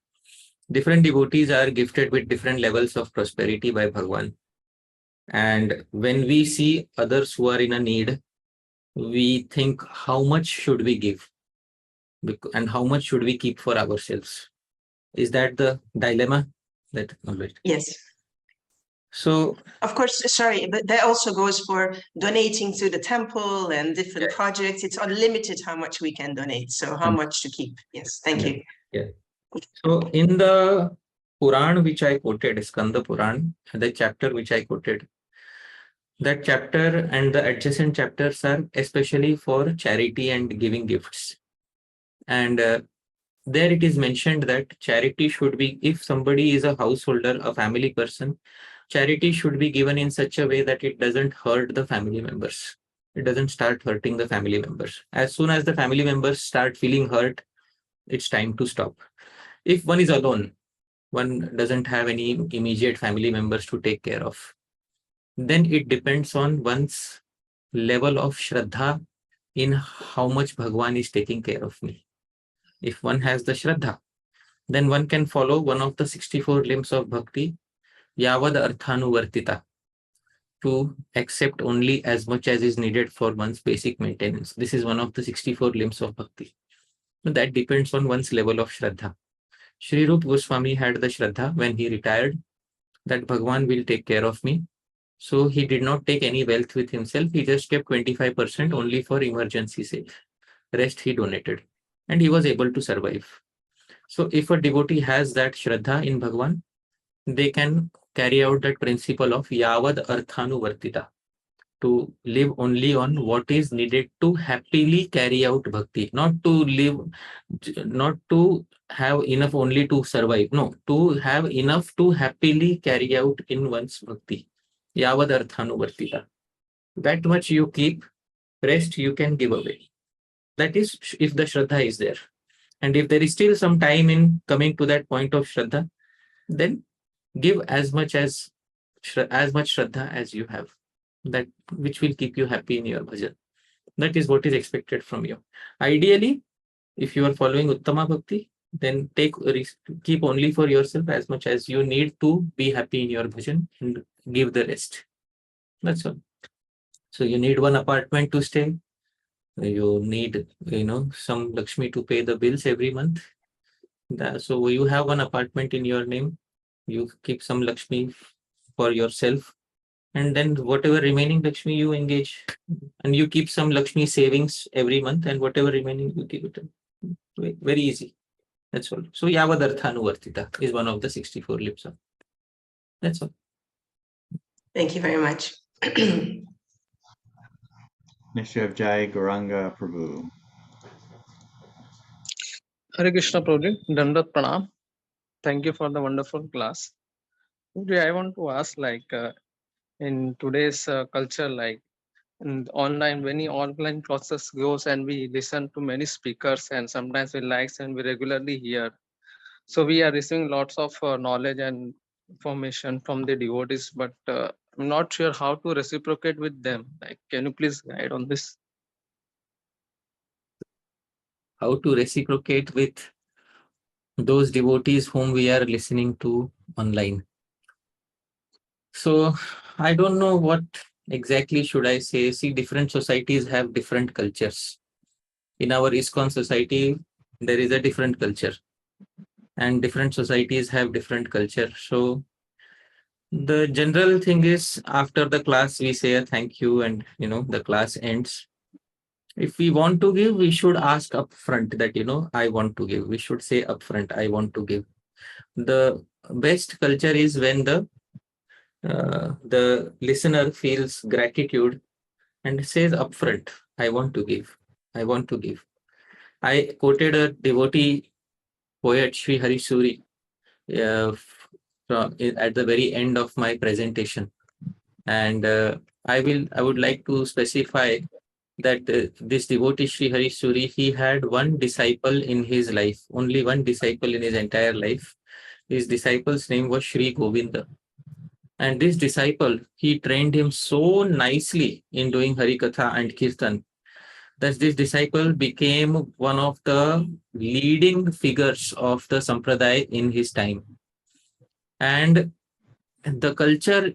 Different devotees are gifted with different levels of prosperity by Bhagwan. And when we see others who are in a need, we think how much should we give and how much should we keep for ourselves? Is that the dilemma? All right. Yes. So, of course, sorry, but that also goes for donating to the temple and different projects. It's unlimited how much we can donate. So how much to keep? Yes, thank you. Yeah. So in the Puran which I quoted, Skanda Purana, the chapter which I quoted, that chapter and the adjacent chapters are especially for charity and giving gifts. And there it is mentioned that charity should be, if somebody is a householder, a family person, charity should be given in such a way that it doesn't hurt the family members. It doesn't start hurting the family members. As soon as the family members start feeling hurt, it's time to stop. If one is alone, one doesn't have any immediate family members to take care of, then it depends on one's level of Shraddha in how much Bhagwan is taking care of me. If one has the Shraddha, then one can follow one of the 64 limbs of Bhakti, Yavad Arthanuvartita, to accept only as much as is needed for one's basic maintenance. This is one of the 64 limbs of Bhakti. That depends on one's level of Shraddha. Shri Rupa Goswami had the Shraddha when he retired that Bhagwan will take care of me. So he did not take any wealth with himself. He just kept 25% only for emergency sake. Rest he donated. And he was able to survive. So if a devotee has that Shraddha in Bhagwan, they can carry out that principle of Yavad Arthanuvartita, to live only on what is needed to happily carry out bhakti, not to have enough only to survive. No, to have enough to happily carry out in one's bhakti. Yavad Arthanuvartita. That much you keep, rest you can give away. That is if the Shraddha is there. And if there is still some time in coming to that point of Shraddha, then give as much Shraddha as you have, that which will keep you happy in your bhajan. That is what is expected from you. Ideally, if you are following Uttama Bhakti, then keep only for yourself as much as you need to be happy in your bhajan and give the rest. That's all. So you need one apartment to stay. You need, some Lakshmi to pay the bills every month. So you have one apartment in your name. You keep some Lakshmi for yourself. And then whatever remaining Lakshmi you engage, and you keep some Lakshmi savings every month, and whatever remaining you give it. Very easy. That's all. So Yavadarthanuvartita is one of the 64 lips of. That's all. Thank you very much. Next you have Jai Gauranga Prabhu. Hare Krishna Prabhuji, Dandat Pranam. Thank you for the wonderful class. I want to ask, in today's culture, in online, many online process goes and we listen to many speakers and sometimes we like and we regularly hear. So we are receiving lots of knowledge and information from the devotees, but I'm not sure how to reciprocate with them. Can you please guide on this? How to reciprocate with those devotees whom we are listening to online. So I don't know what exactly should I say. See, different societies have different cultures. In our ISKCON society, there is a different culture, and different societies have different culture. So the general thing is, after the class, we say a thank you, and the class ends. If we want to give, we should ask upfront that, I want to give. We should say upfront, I want to give. The best culture is when the listener feels gratitude and says upfront, I want to give. I want to give. I quoted a devotee poet, Sri Harisuri, at the very end of my presentation. And I would like to specify that this devotee Sri Harisuri, he had one disciple in his life, only one disciple in his entire life. His disciple's name was Shri Govinda. And this disciple, he trained him so nicely in doing Harikatha and Kirtan that this disciple became one of the leading figures of the sampradaya in his time. And the culture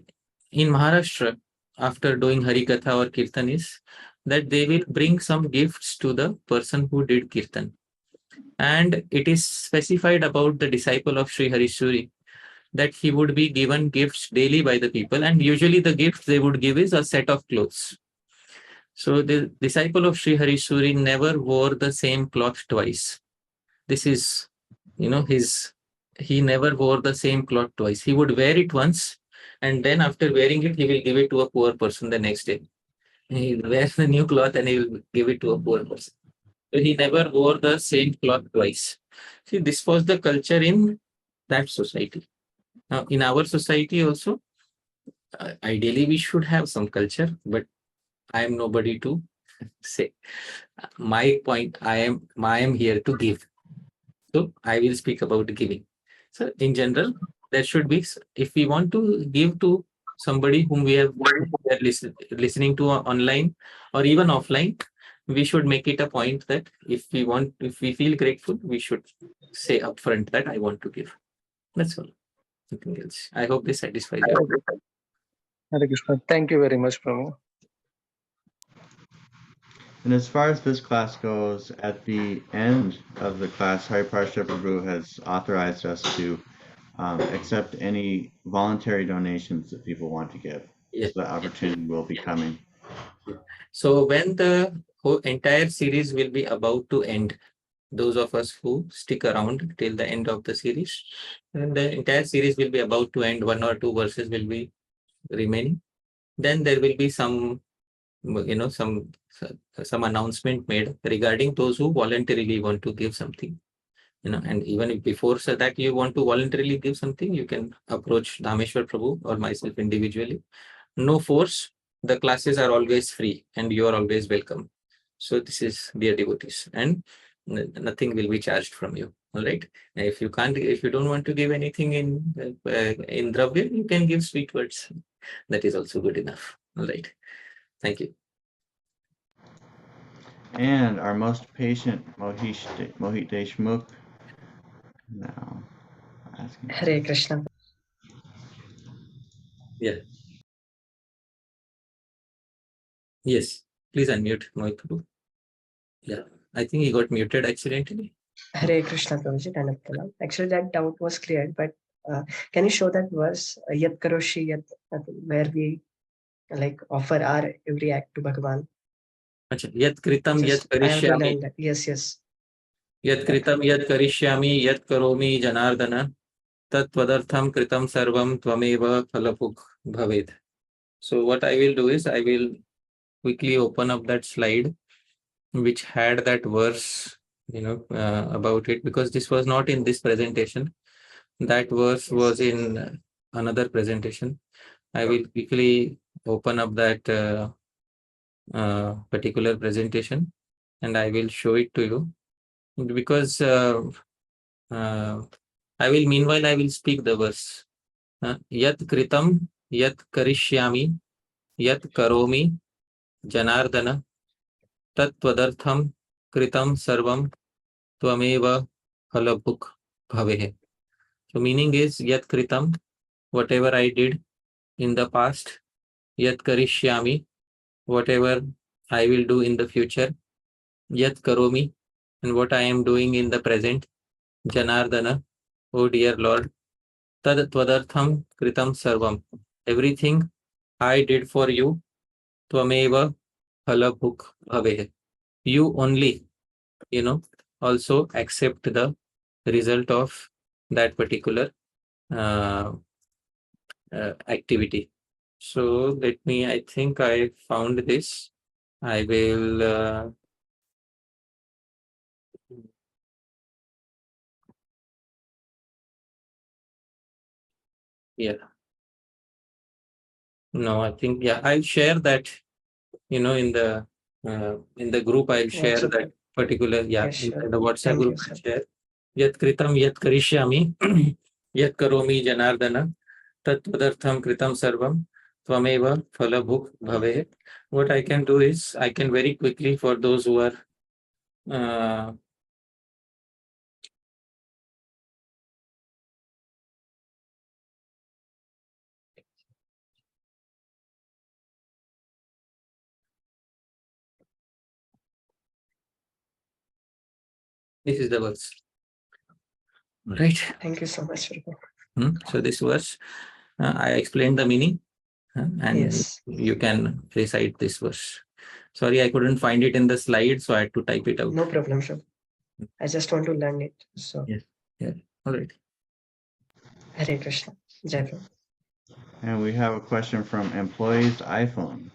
in Maharashtra, after doing Harikatha or Kirtan, is that they will bring some gifts to the person who did Kirtan. And it is specified about the disciple of Sri Harisuri that he would be given gifts daily by the people, and usually the gifts they would give is a set of clothes. So the disciple of Sri Harisuri never wore the same cloth twice. This is, he never wore the same cloth twice. He would wear it once, and then after wearing it, he will give it to a poor person the next day. He will wear the new cloth and he will give it to a poor person. So he never wore the same cloth twice. See, this was the culture in that society. Now, in our society also, ideally we should have some culture, but I am nobody to say. My point, I am here to give. So I will speak about giving. So in general, there should be, if we want to give to somebody whom we are listening to online or even offline, we should make it a point that if we feel grateful, we should say upfront that I want to give. That's all. Nothing else. I hope this satisfies you. Hare Krishna. Thank you very much, Prabhu. And as far as this class goes, at the end of the class, Hari Parsha Prabhu has authorized us to accept any voluntary donations that people want to give. Yes. So the opportunity will be coming. So when the whole entire series will be about to end, those of us who stick around till the end of the series, and the entire series will be about to end, 1 or 2 verses will be remaining. Then there will be some announcement made regarding those who voluntarily want to give something. And even if before so that you want to voluntarily give something, you can approach Dhāmeśvara Prabhu or myself individually. No force. The classes are always free and you are always welcome. So this is dear devotees, and nothing will be charged from you. All right. If you don't want to give anything in Dravya, you can give sweet words. That is also good enough. All right. Thank you. And our most patient Mohit Deshmukh now asking. Hare Krishna. Yeah. Yes. Please unmute Mohit Prabhu. Yeah. I think he got muted accidentally. Hare Krishna Prabhuji. Actually, that doubt was cleared, but can you show that verse, Yat Karoshi Yat, where we offer our every act to Bhagavan? Yat kritam yat I have to karishyami. learn that. Yes. Yat kritam yat karishyami yat karomi janardana tat tvadartham kritam sarvam tvameva phalabhuk bhaved. So what I will do is I will quickly open up that slide which had that verse about it, because this was not in this presentation. That verse was in another presentation. I will quickly open up that particular presentation and I will show it to you, because meanwhile I will speak the verse. Yat kritam yat karishyami yat karomi janardana tat tvadartham kritam sarvam tvameva phalabhuk bhavehe. So meaning is yat kritam, whatever I did in the past, yat karishyami, whatever I will do in the future, yat karomi, and what I am doing in the present, janardana, oh dear Lord, tad tvadartham kritam sarvam, everything I did for you, tvameva phalabhuk bhavehe, you only also accept the result of that particular activity. So let me, I think I found this. I will no, I think I'll share that in the group. I'll share WhatsApp. that particular Sure. in the WhatsApp Thank group. you, sir. Share yat kritam yat karishyami yat karomi janardana tat tvadartham kritam sarvam Tvameva phalabhuk bhave. What I can do is, I can very quickly, for those who are this is the verse. Right. Thank you so much, Rupa. So this verse, I explained the meaning, and Yes. you can recite this verse. Sorry, I couldn't find it in the slide, so I had to type it out. No problem, sir. I just want to learn it. So, Yes. Yeah. All right. Hare Krishna. Jai Prabhu. And we have a question from employees iPhone.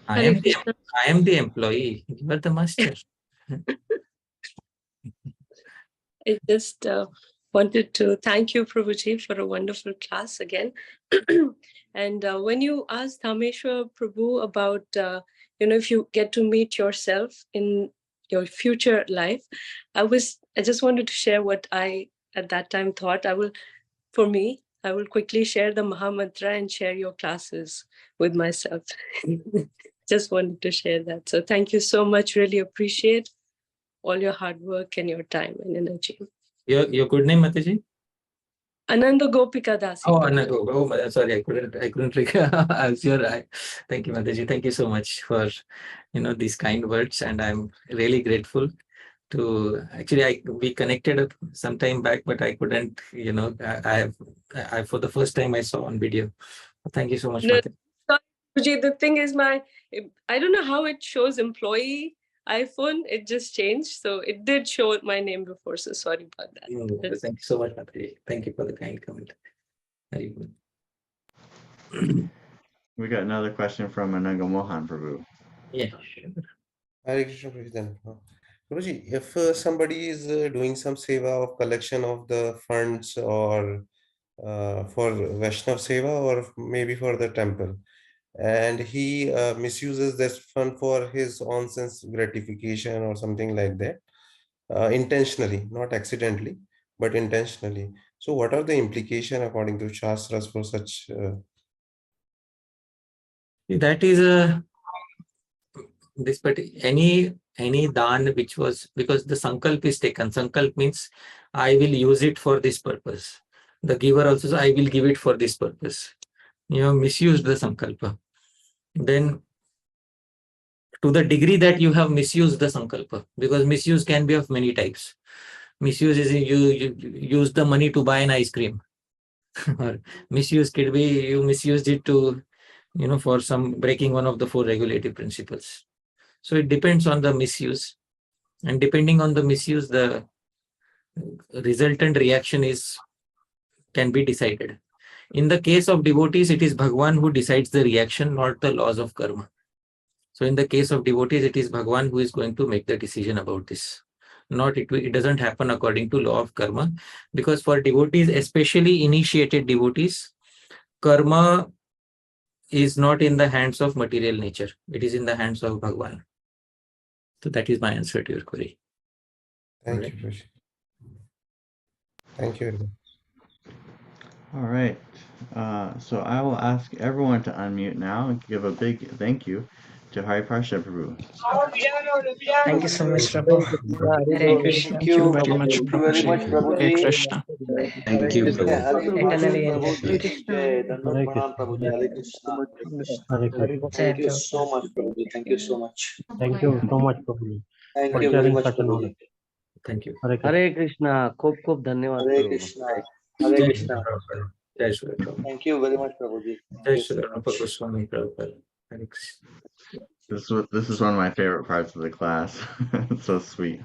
I am the employee. You are the master. I just wanted to thank you, Prabhuji, for a wonderful class again. And when you asked Dhāmeśvara Prabhu about, if you get to meet yourself in your future life, I just wanted to share what I at that time thought. I will quickly share the Mahamantra and share your classes with myself. Just wanted to share that. So thank you so much. Really appreciate all your hard work and your time and energy. Your good name, Mataji? Ananda Gopika Dasi. Oh, sorry, I couldn't recall. I was sure. Thank you, Mataji. Thank you so much for these kind words, and I'm really grateful to we connected some time back, but I couldn't. I for the first time I saw on video. Thank you so much, No, Mataji. the thing is, I don't know how it shows employee iPhone. It just changed, so it did show my name before. So sorry about that. Thank you so much, Mataji. Thank you for the kind comment. Very good. We got another question from Ananga Mohan Prabhu. Yeah. Hare Krishna, Prabhuji. Prabhuji, if somebody is doing some seva of collection of the funds or for Vaishnav seva or maybe for the temple, and he misuses this fund for his own sense gratification or something like that, intentionally, not accidentally, but intentionally. So what are the implications according to Shastras for such? That is this, but any dhan which was, because the sankalp is taken. Sankalp means I will use it for this purpose. The giver also says, I will give it for this purpose. Misused the sankalpa. Then to the degree that you have misused the sankalpa, because misuse can be of many types. Misuse is you use the money to buy an ice cream. Or misuse could be you misused it to, for some breaking one of the 4 regulative principles. So it depends on the misuse, and depending on the misuse, the resultant reaction can be decided. In the case of devotees, it is Bhagwan who decides the reaction, not the laws of karma. So in the case of devotees, it is Bhagwan who is going to make the decision about this. It doesn't happen according to law of karma, because for devotees, especially initiated devotees, karma is not in the hands of material nature. It is in the hands of Bhagwan. So that is my answer to your query. Thank you, Prabhuji. Thank you very much. All right. So I will ask everyone to unmute now and give a big thank you to Hari Parsad Prabhu. Thank you so much, Prabhu. Hare Krishna. Thank you very much, Prabhuji. Hare Krishna. Thank you, Prabhu. Eternally Hare indebted. Krishna. Hare Krishna. Thank you so much, Prabhuji. Thank you so much. Thank you so much, Prabhuji. Thank you very much, Such a Prabhuji. knowledge. Thank you. Hare Krishna. खूप धन्यवाद Hare Prabhu. Krishna. Hare Jai Krishna. Jai Shri Prabhupada. Thank you very much, Prabhuji. Jai Shri Rupa Goswami Prabhupada. Hare Krishna. This is one of my favorite parts of the class. It's so sweet.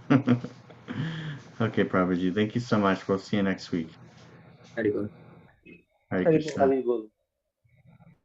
Okay, Prabhuji, thank you so much. We'll see you next week. Hare Krishna. Hare Krishna. Hare Krishna.